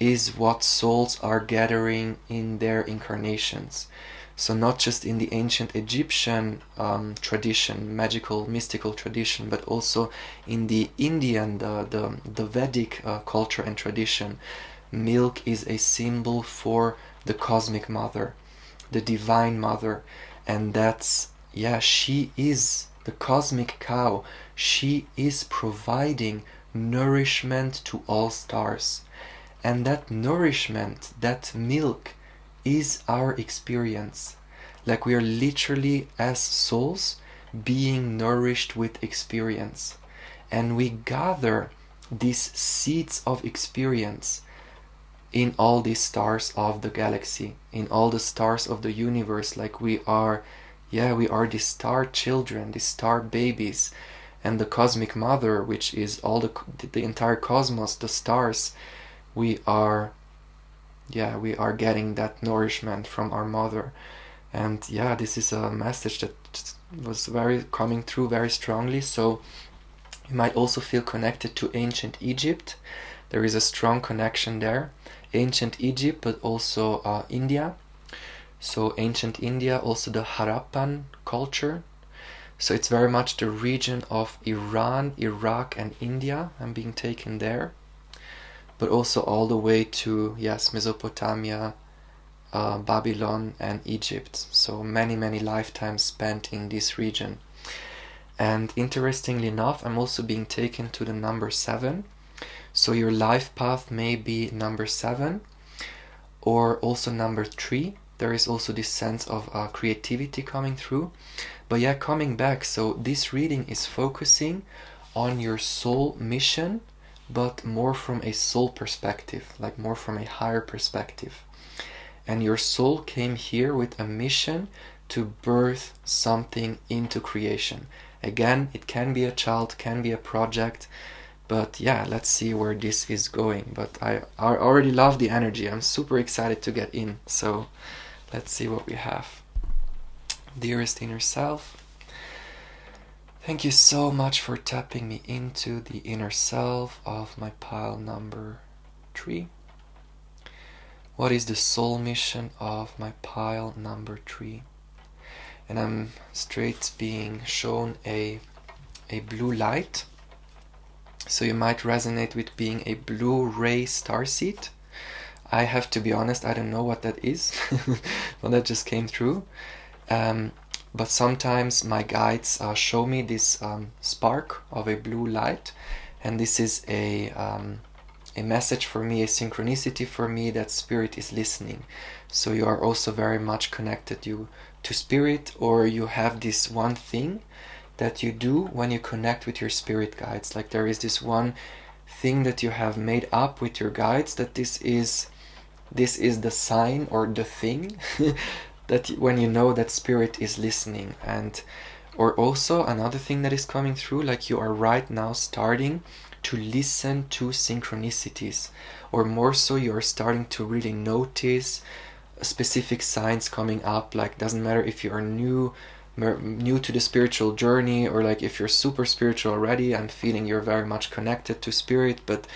is what souls are gathering in their incarnations. So not just in the ancient Egyptian tradition, magical, mystical tradition, but also in the Indian, the Vedic culture and tradition, milk is a symbol for the cosmic mother, the divine mother, and that's, yeah, she is the cosmic cow. She is providing nourishment to all stars. And that nourishment, that milk, is our experience. Like we are literally, as souls, being nourished with experience. And we gather these seeds of experience in all these stars of the galaxy, in all the stars of the universe. Like we are the star children, the star babies. And the cosmic mother, which is all the entire cosmos, the stars, we are getting that nourishment from our mother. And yeah, this is a message that was coming through very strongly. So you might also feel connected to ancient Egypt. There is a strong connection there. Ancient Egypt, but also India. So ancient India, also the Harappan culture. So it's very much the region of Iran, Iraq, and India. I'm being taken there. But also all the way to, yes, Mesopotamia, Babylon, and Egypt. So many, many lifetimes spent in this region. And interestingly enough, I'm also being taken to the number 7. So your life path may be number 7, or also number 3. There is also this sense of creativity coming through. But yeah, coming back, so this reading is focusing on your soul mission, but more from a soul perspective, like more from a higher perspective. And your soul came here with a mission to birth something into creation. Again, it can be a child, can be a project, but yeah, let's see where this is going. But I already love the energy. I'm super excited to get in. So let's see what we have. Dearest inner self, thank you so much for tapping me into the inner self of my pile number 3. What is the soul mission of my pile number 3? And I'm straight being shown a blue light. So you might resonate with being a blue ray starseed. I have to be honest, I don't know what that is, but that just came through. But sometimes my guides show me this spark of a blue light, and this is a message for me, a synchronicity for me that spirit is listening. So you are also very much connected to spirit, or you have this one thing that you do when you connect with your spirit guides. Like there is this one thing that you have made up with your guides, that this is the sign or the thing that when you know that spirit is listening. And or also another thing that is coming through, like you are right now starting to listen to synchronicities, or more so you are starting to really notice specific signs coming up. Like doesn't matter if you are new to the spiritual journey, or like if you're super spiritual already, I'm feeling you're very much connected to spirit, but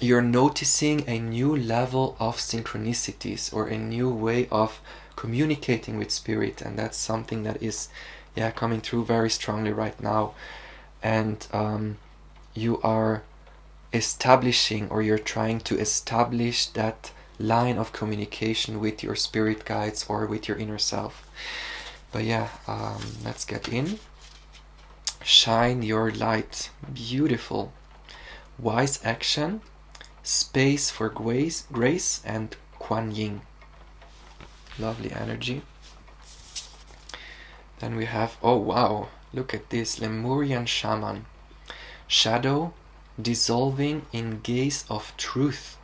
you're noticing a new level of synchronicities, or a new way of communicating with spirit. And that's something that is coming through very strongly right now. And you are establishing, or you're trying to establish that line of communication with your spirit guides or with your inner self. But let's get in. Shine your light. Beautiful. Wise action, space for grace, and Kuan Yin. Lovely energy. Then we have, oh wow, Look at this, Lemurian shaman. Shadow dissolving in gaze of truth,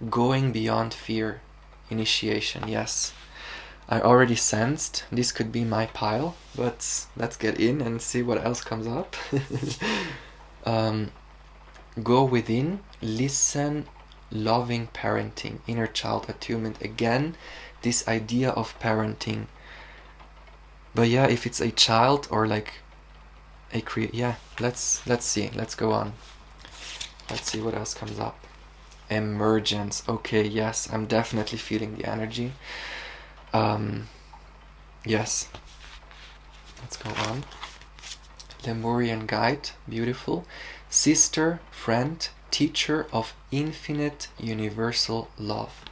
going beyond fear. Initiation, yes. I already sensed this could be my pile, but let's get in and see what else comes up. Go within, listen, loving parenting, inner child attunement. Again, this idea of parenting. But yeah, if it's a child or like a let's see. Let's go on. Let's see what else comes up. Emergence. Okay, yes, I'm definitely feeling the energy. Yes. Let's go on. Lemurian guide, beautiful. Sister, friend, teacher of infinite universal love.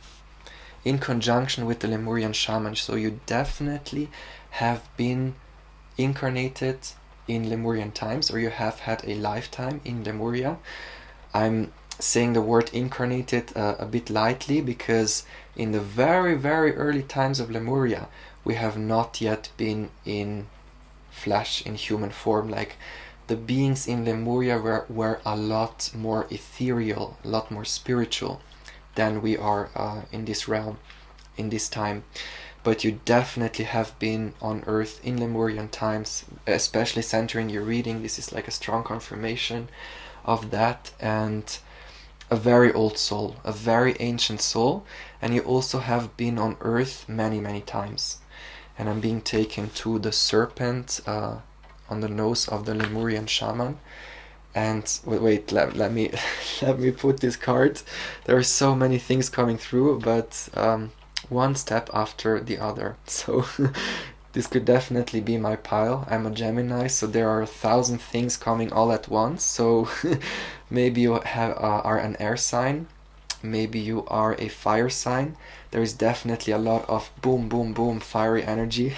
In conjunction with the Lemurian shaman, so you definitely have been incarnated in Lemurian times, or you have had a lifetime in Lemuria. I'm saying the word incarnated a bit lightly, because in the very, very early times of Lemuria, we have not yet been in flesh, in human form. Like, the beings in Lemuria were a lot more ethereal, a lot more spiritual than we are in this realm, in this time. But you definitely have been on Earth in Lemurian times, especially centering your reading. This is like a strong confirmation of that, and a very old soul, a very ancient soul. And you also have been on Earth many, many times. And I'm being taken to the serpent on the nose of the Lemurian shaman. And wait, let me let me put this card. There are so many things coming through, but one step after the other. So this could definitely be my pile. I'm a Gemini, so there are 1,000 things coming all at once. So maybe you are an air sign, maybe you are a fire sign. There is definitely a lot of boom, boom, boom, fiery energy.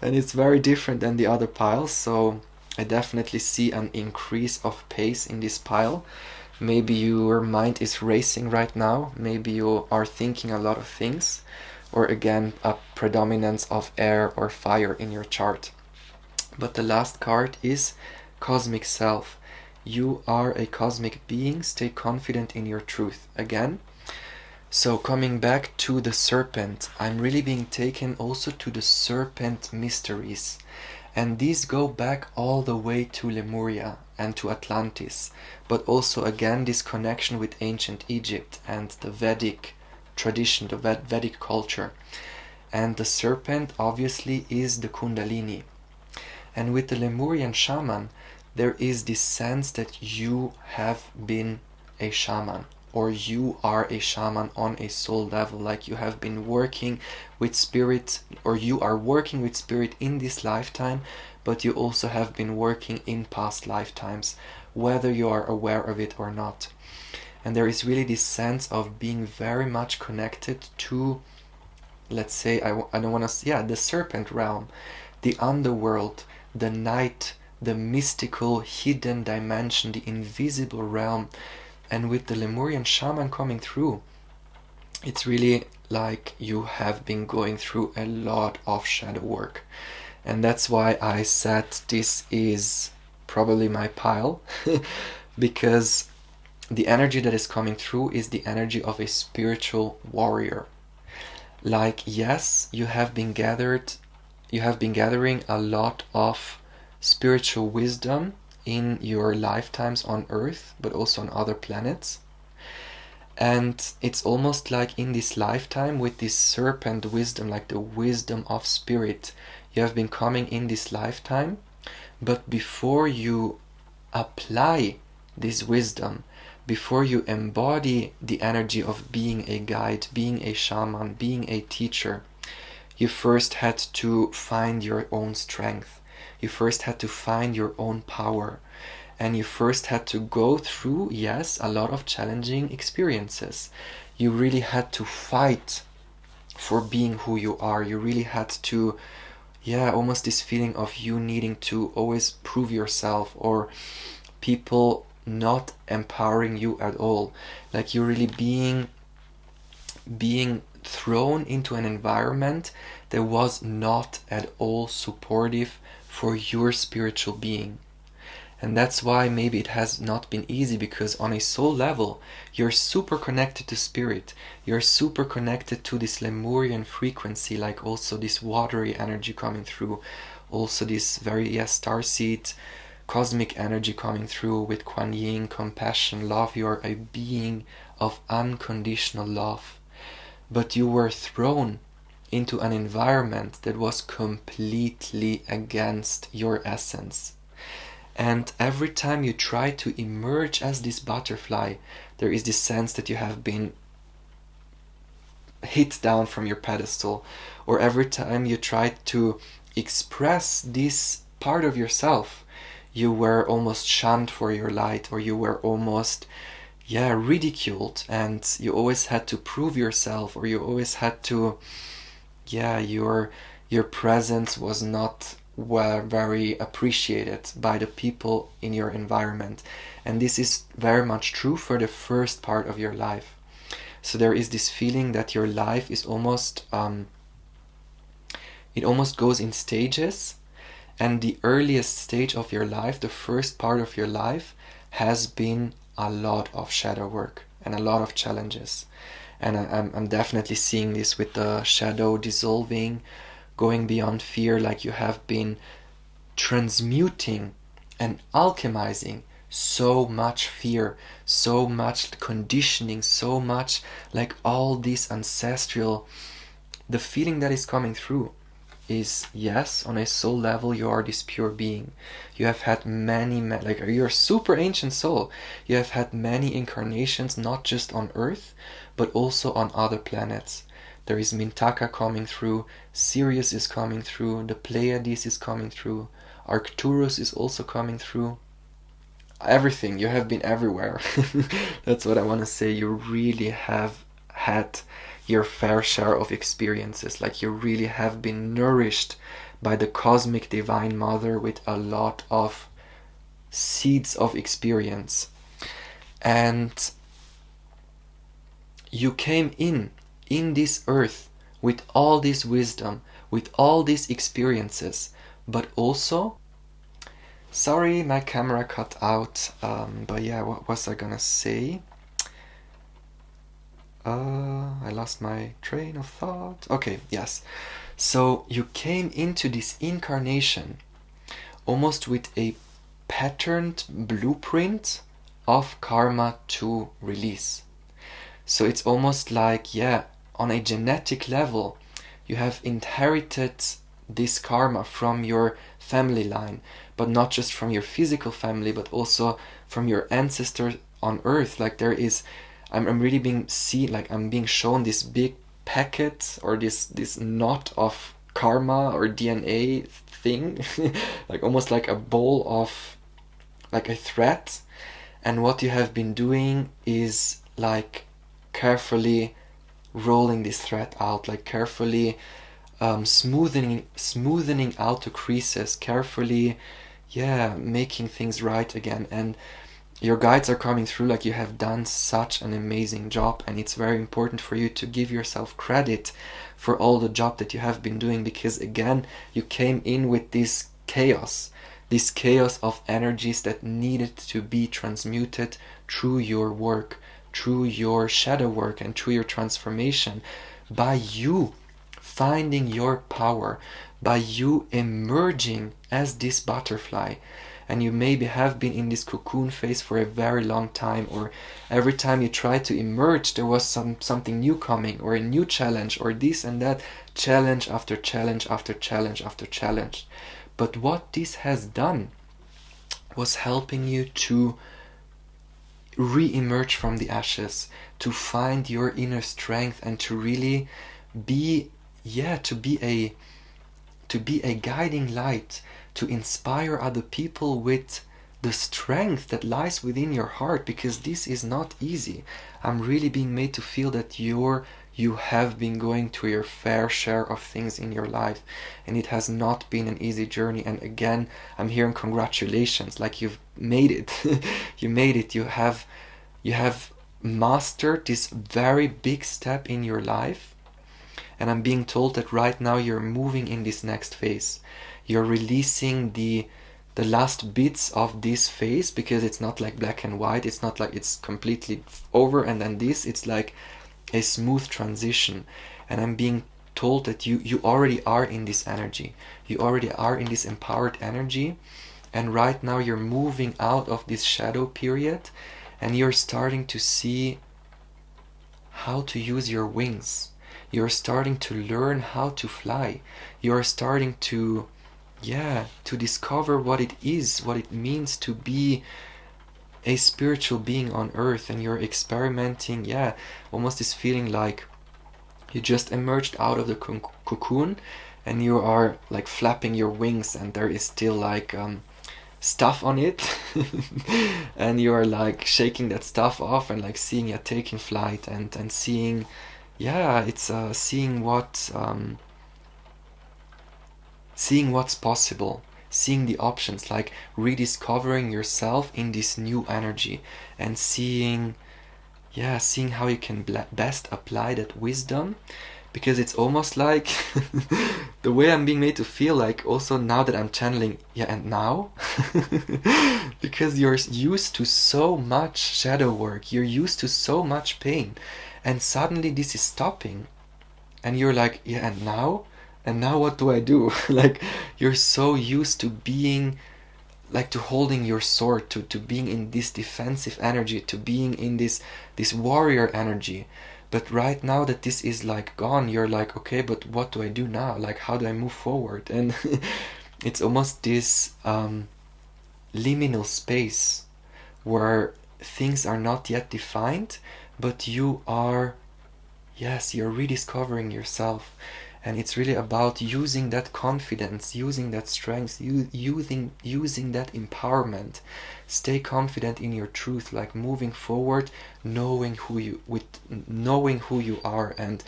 And it's very different than the other piles, so I definitely see an increase of pace in this pile. Maybe your mind is racing right now, maybe you are thinking a lot of things, or again, a predominance of air or fire in your chart. But the last card is Cosmic Self. You are a cosmic being, stay confident in your truth. Again, so coming back to the serpent, I'm really being taken also to the serpent mysteries. And these go back all the way to Lemuria and to Atlantis. But also again this connection with ancient Egypt and the Vedic tradition, the Vedic culture. And the serpent obviously is the Kundalini. And with the Lemurian shaman, there is this sense that you have been a shaman, or you are a shaman on a soul level, like you have been working with spirit, or you are working with spirit in this lifetime, but you also have been working in past lifetimes, whether you are aware of it or not. And there is really this sense of being very much connected to, let's say, I don't want to, the serpent realm, the underworld, the night, the mystical hidden dimension, the invisible realm. And with the Lemurian shaman coming through, it's really like you have been going through a lot of shadow work. And that's why I said this is probably my pile, because the energy that is coming through is the energy of a spiritual warrior. Like, yes, you have been gathering a lot of spiritual wisdom in your lifetimes on Earth, but also on other planets. And it's almost like in this lifetime, with this serpent wisdom, like the wisdom of spirit, you have been coming in this lifetime. But before you apply this wisdom, before you embody the energy of being a guide, being a shaman, being a teacher, you first had to find your own strength. You first had to find your own power. And you first had to go through, yes, a lot of challenging experiences. You really had to fight for being who you are. You really had to, almost this feeling of you needing to always prove yourself, or people not empowering you at all. Like, you're really being thrown into an environment that was not at all supportive for your spiritual being. And that's why maybe it has not been easy, because on a soul level, you're super connected to spirit. You're super connected to this Lemurian frequency, like also this watery energy coming through. Also this very, starseed cosmic energy coming through with Kuan Yin, compassion, love. You're a being of unconditional love. But you were thrown into an environment that was completely against your essence. And every time you try to emerge as this butterfly, there is this sense that you have been hit down from your pedestal. Or every time you try to express this part of yourself, you were almost shunned for your light, or you were almost ridiculed, and you always had to prove yourself, or you always had to your presence was not very appreciated by the people in your environment. And this is very much true for the first part of your life. So there is this feeling that your life is almost it almost goes in stages, and the earliest stage of your life, the first part of your life, has been a lot of shadow work and a lot of challenges. And I'm definitely seeing this with the shadow dissolving, going beyond fear, like you have been transmuting and alchemizing so much fear, so much conditioning, so much like all this ancestral. The feeling that is coming through is, yes, on a soul level you are this pure being. You have had many, like you're a super ancient soul. You have had many incarnations, not just on Earth, but also on other planets. There is Mintaka coming through, Sirius is coming through, the Pleiades is coming through, Arcturus is also coming through. Everything, you have been everywhere. That's what I want to say. You really have had your fair share of experiences. Like you really have been nourished by the cosmic divine mother with a lot of seeds of experience. And you came in this earth with all this wisdom, with all these experiences, but also, sorry, my camera cut out, but yeah, what was I gonna say? I lost my train of thought. Okay, yes. So you came into this incarnation almost with a patterned blueprint of karma to release. So it's almost like, on a genetic level, you have inherited this karma from your family line, but not just from your physical family, but also from your ancestors on Earth. Like there is, I'm really being seen, like I'm being shown this big packet or this knot of karma or DNA thing, like almost like a ball of, like a thread. And what you have been doing is like carefully rolling this thread out, like carefully smoothening out the creases, carefully making things right again. And your guides are coming through, like you have done such an amazing job, and it's very important for you to give yourself credit for all the job that you have been doing, because again, you came in with this chaos of energies that needed to be transmuted through your work, through your shadow work, and through your transformation, by you finding your power, by you emerging as this butterfly. And you maybe have been in this cocoon phase for a very long time, or every time you try to emerge there was something new coming, or a new challenge, or this and that, challenge after challenge after challenge after challenge. But what this has done was helping you to re-emerge from the ashes, to find your inner strength, and to really be a guiding light, to inspire other people with the strength that lies within your heart, because this is not easy. I'm really being made to feel that you have been going through your fair share of things in your life, and it has not been an easy journey. And again, I'm hearing congratulations, like you've made it. You made it. You have mastered this very big step in your life. And I'm being told that right now you're moving in this next phase. You're releasing the last bits of this phase, because it's not like black and white. It's not like it's completely over and then this. It's like a smooth transition. And I'm being told that you already are in this energy. You already are in this empowered energy. And right now you're moving out of this shadow period, and you're starting to see how to use your wings. You're starting to learn how to fly. You're starting to discover what it is, what it means to be a spiritual being on earth. And you're experimenting, almost this feeling like you just emerged out of the cocoon, and you are like flapping your wings, and there is still like stuff on it and you are like shaking that stuff off and like seeing it taking flight, and seeing seeing what's possible, seeing the options, like rediscovering yourself in this new energy, and seeing how you can best apply that wisdom. Because it's almost like the way I'm being made to feel, like also now that I'm channeling, and now because you're used to so much shadow work, you're used to so much pain, and suddenly this is stopping, and you're like, and now what do I do? Like, you're so used to being like, to holding your sword, to being in this defensive energy, to being in this warrior energy. But right now that this is like gone, you're like, okay, but what do I do now? Like, how do I move forward? And it's almost this liminal space where things are not yet defined, but you are, you're rediscovering yourself. And it's really about using that confidence, using that strength, using that empowerment. Stay confident in your truth, like moving forward, knowing who you are, and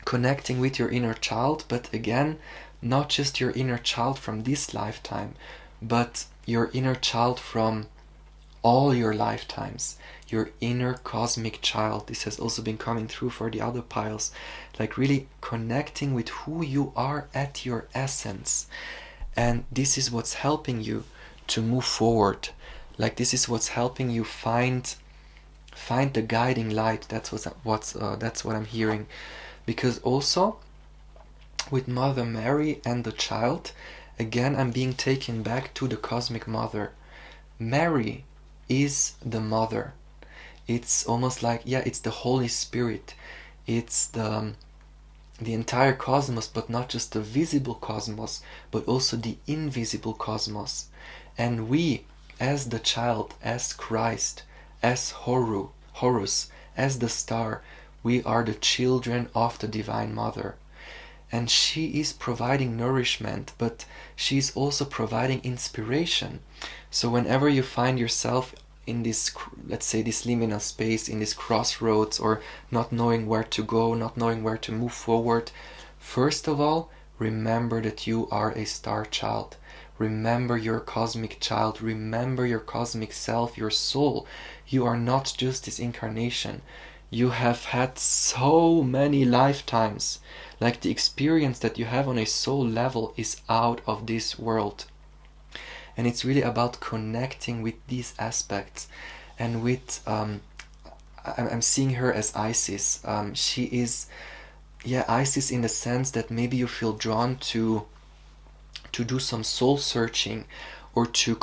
connecting with your inner child. But again, not just your inner child from this lifetime, but your inner child from all your lifetimes, your inner cosmic child. This has also been coming through for the other piles, like really connecting with who you are at your essence. And this is what's helping you to move forward. Like, this is what's helping you find the guiding light. That's what I'm hearing. Because also with Mother Mary and the child, again, I'm being taken back to the cosmic mother. Mary is the mother. It's almost like, it's the Holy Spirit. It's the entire cosmos, but not just the visible cosmos, but also the invisible cosmos. And we, as the child, as Christ, as Horus, as the star, we are the children of the Divine Mother. And she is providing nourishment, but she's also providing inspiration. So whenever you find yourself in this, let's say, this liminal space, in this crossroads, or not knowing where to go, not knowing where to move forward, first of all, remember that you are a star child. Remember your cosmic child. Remember your cosmic self, your soul. You are not just this incarnation. You have had so many lifetimes. Like, the experience that you have on a soul level is out of this world. And it's really about connecting with these aspects. And with, I'm seeing her as Isis. She is, Isis, in the sense that maybe you feel drawn to do some soul searching, or to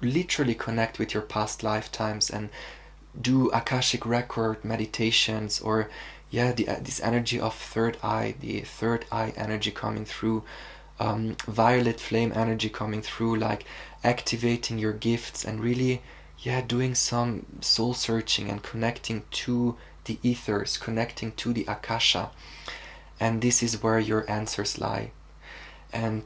literally connect with your past lifetimes, and do Akashic record meditations, or this energy of third eye, the third eye energy coming through, violet flame energy coming through, like activating your gifts, and really doing some soul searching and connecting to the ethers, connecting to the Akasha. And this is where your answers lie. And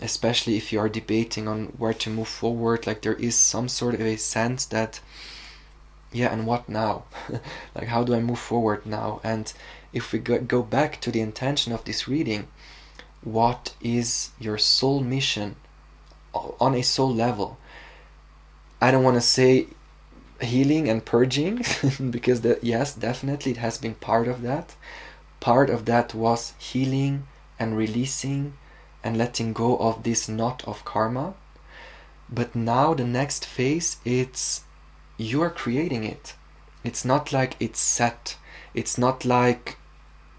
especially if you are debating on where to move forward, like, there is some sort of a sense that, and what now? Like, how do I move forward now? And if we go back to the intention of this reading, what is your soul mission on a soul level? I don't want to say healing and purging, because yes, definitely it has been part of that. Part of that was healing and releasing and letting go of this knot of karma. But now the next phase, it's you're creating it. It's not like it's set. It's not like,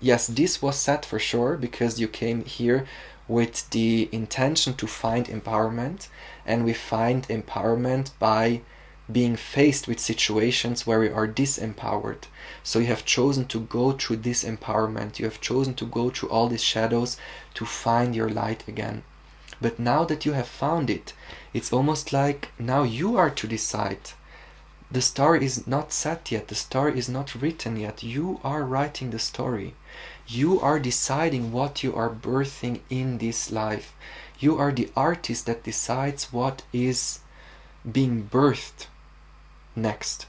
yes, this was set for sure because you came here with the intention to find empowerment, and we find empowerment by being faced with situations where we are disempowered. So you have chosen to go through disempowerment. You have chosen to go through all these shadows to find your light again. But now that you have found it, it's almost like now you are to decide. The story is not set yet. The story is not written yet. You are writing the story. You are deciding what you are birthing in this life. You are the artist that decides what is being birthed next.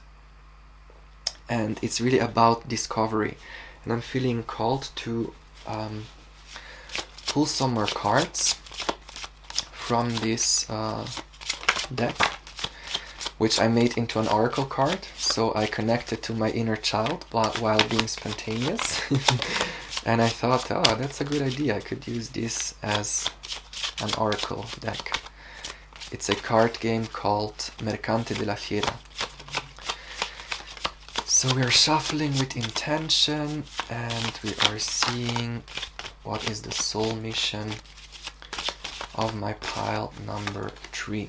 And it's really about discovery. And I'm feeling called to pull some more cards from this deck, which I made into an oracle card. So I connected to my inner child while being spontaneous. And I thought, oh, that's a good idea. I could use this as an oracle deck. It's a card game called Mercante della Fiera. So we are shuffling with intention, and we are seeing what is the soul mission of my pile number 3,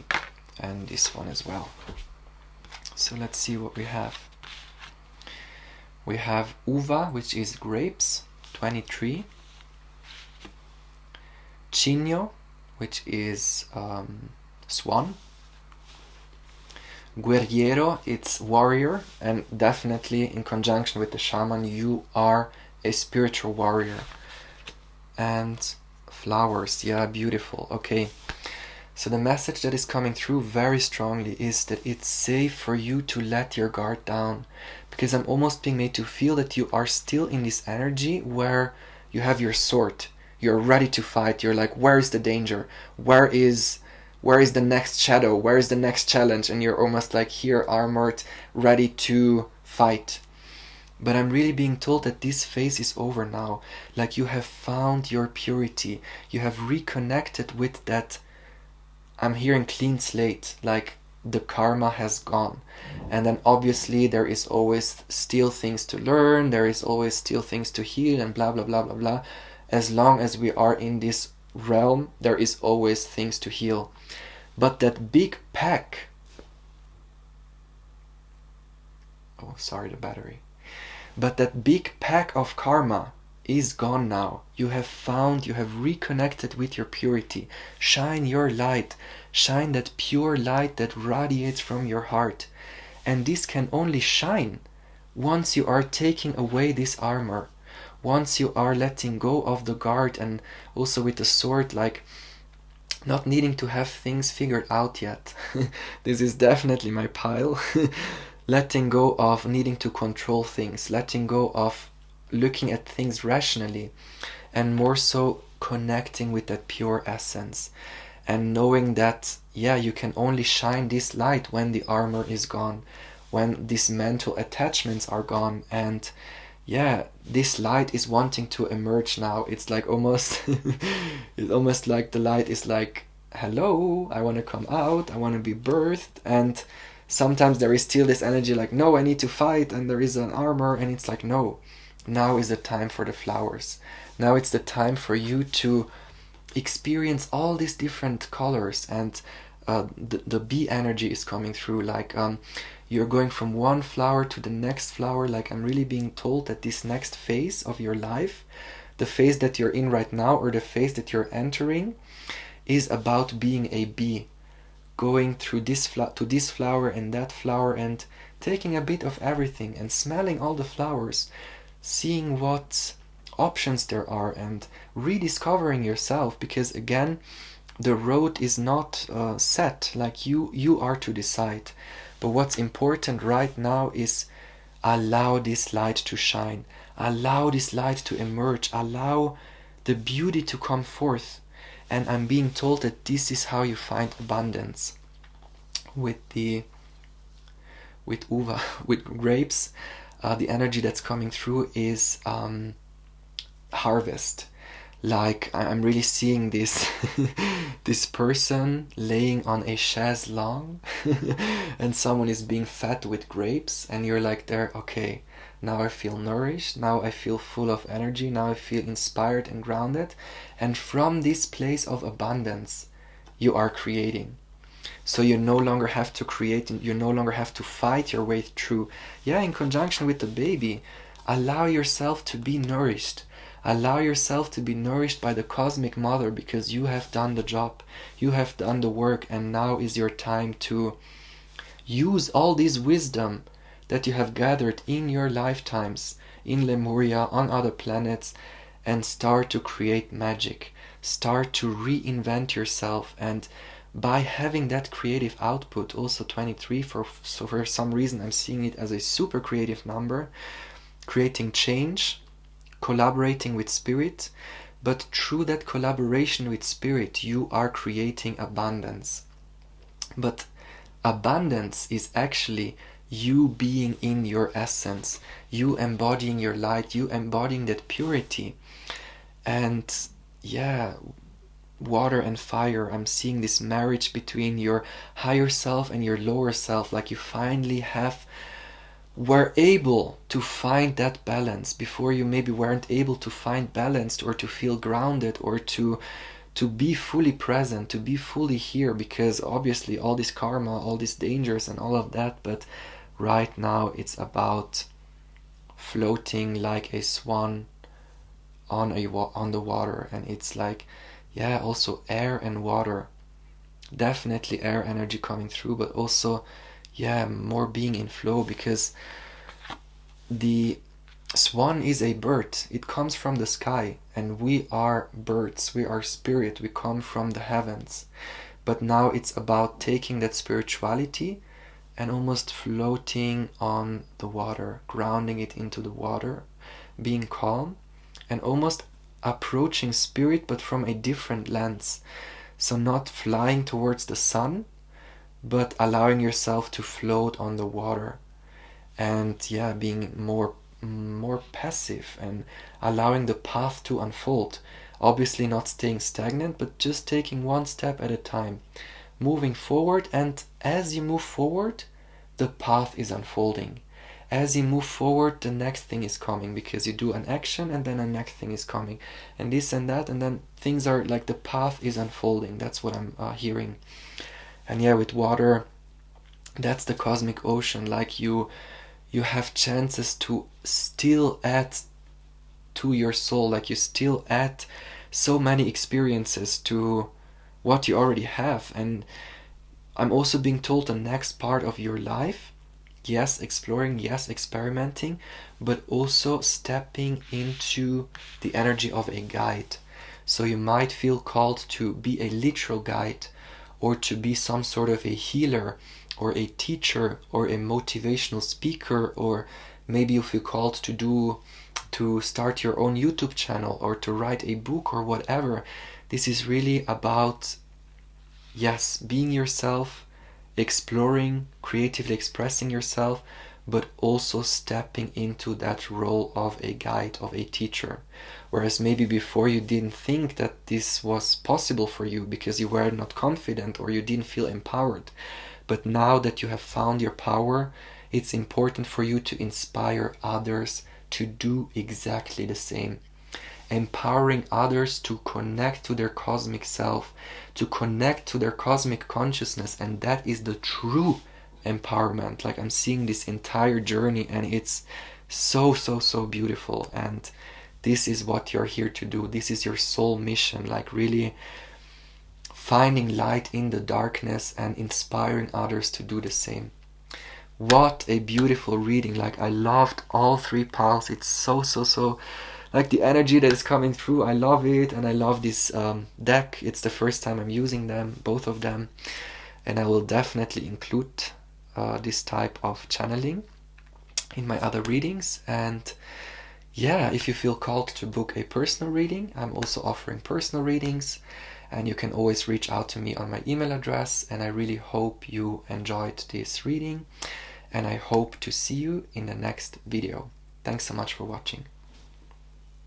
and this one as well. So let's see what we have. We have uva, which is grapes, 23. Cigno, which is swan. Guerriero, it's warrior, and definitely in conjunction with the shaman, you are a spiritual warrior. And flowers, yeah, beautiful. Okay, so the message that is coming through very strongly is that it's safe for you to let your guard down, because I'm almost being made to feel that you are still in this energy where you have your sword, you're ready to fight, you're like, where is the danger, where is the next shadow, where is the next challenge, and you're almost like here, armored, ready to fight. But I'm really being told that this phase is over now. Like you have found your purity. You have reconnected with that, I'm hearing clean slate, like the karma has gone. And then obviously there is always still things to learn, there is always still things to heal, and blah, blah, blah, blah, blah. As long as we are in this realm, there is always things to heal. But that big pack... Oh, sorry, the battery. But that big pack of karma is gone now. You have found, you have reconnected with your purity. Shine your light. Shine that pure light that radiates from your heart. And this can only shine once you are taking away this armor. Once you are letting go of the guard, and also with the sword, like not needing to have things figured out yet. This is definitely my pile. Letting go of needing to control things, letting go of looking at things rationally, and more so connecting with that pure essence, and knowing that, yeah, you can only shine this light when the armor is gone, when these mental attachments are gone, and yeah, this light is wanting to emerge now. It's like almost, it's almost like the light is like, hello, I want to come out, I want to be birthed, and sometimes there is still this energy like, no, I need to fight, and there is an armor, and it's like, no, now is the time for the flowers. Now it's the time for you to experience all these different colors, and the bee energy is coming through, like you're going from one flower to the next flower. Like I'm really being told that this next phase of your life, the phase that you're in right now, or the phase that you're entering, is about being a bee, going through this to this flower and that flower, and taking a bit of everything and smelling all the flowers, seeing what options there are, and rediscovering yourself, because again, the road is not set, like you are to decide. But what's important right now is allow this light to shine, allow this light to emerge, allow the beauty to come forth. And I'm being told that this is how you find abundance. With uva, with grapes, the energy that's coming through is harvest. Like I'm really seeing this this person laying on a chaise longue and someone is being fed with grapes, and you're like there, okay, now I feel nourished, now I feel full of energy, now I feel inspired and grounded, and from this place of abundance you are creating. So you no longer have to create, you no longer have to fight your way through. Yeah, in conjunction with the baby, allow yourself to be nourished. Allow yourself to be nourished by the cosmic mother, because you have done the job, you have done the work, and now is your time to use all this wisdom that you have gathered in your lifetimes, in Lemuria, on other planets, and start to create magic. Start to reinvent yourself, and by having that creative output, also 23, so for some reason I'm seeing it as a super creative number, creating change, collaborating with spirit, but through that collaboration with spirit you are creating abundance. But abundance is actually you being in your essence, you embodying your light, you embodying that purity. And yeah, water and fire, I'm seeing this marriage between your higher self and your lower self, like you finally were able to find that balance. Before you maybe weren't able to find balance, or to feel grounded, or to be fully present, to be fully here, because obviously all this karma, all these dangers and all of that. But right now it's about floating like a swan on the water. And it's like, yeah, also air and water, definitely air energy coming through, but also, yeah, more being in flow, because the swan is a bird. It comes from the sky, and we are birds, we are spirit, we come from the heavens. But now it's about taking that spirituality and almost floating on the water, grounding it into the water, being calm, and almost approaching spirit, but from a different lens. So not flying towards the sun, but allowing yourself to float on the water. And yeah, being more passive and allowing the path to unfold. Obviously not staying stagnant, but just taking one step at a time, moving forward. And as you move forward, the path is unfolding. As you move forward, the next thing is coming, because you do an action and then a next thing is coming, and this and that, and then things are like the path is unfolding. That's what I'm hearing. And yeah, with water, that's the cosmic ocean. Like you have chances to still add to your soul, like you still add so many experiences to what you already have. And I'm also being told the next part of your life, yes, exploring, yes, experimenting, but also stepping into the energy of a guide. So you might feel called to be a literal guide, or to be some sort of a healer, or a teacher, or a motivational speaker, or maybe you feel called to start your own YouTube channel, or to write a book, or whatever. This is really about, yes, being yourself, exploring, creatively expressing yourself, but also stepping into that role of a guide, of a teacher. Whereas maybe before you didn't think that this was possible for you, because you were not confident, or you didn't feel empowered. But now that you have found your power, it's important for you to inspire others to do exactly the same. Empowering others to connect to their cosmic self, to connect to their cosmic consciousness, and that is the true empowerment. Like I'm seeing this entire journey, and it's so beautiful. And this is what you're here to do. This is your soul mission, like really finding light in the darkness and inspiring others to do the same. What a beautiful reading. Like I loved all three piles. It's so like the energy that is coming through, I love it. And I love this deck. It's the first time I'm using them, both of them, and I will definitely include this type of channeling in my other readings. And yeah, if you feel called to book a personal reading, I'm also offering personal readings, and you can always reach out to me on my email address. And I really hope you enjoyed this reading, and I hope to see you in the next video. Thanks so much for watching.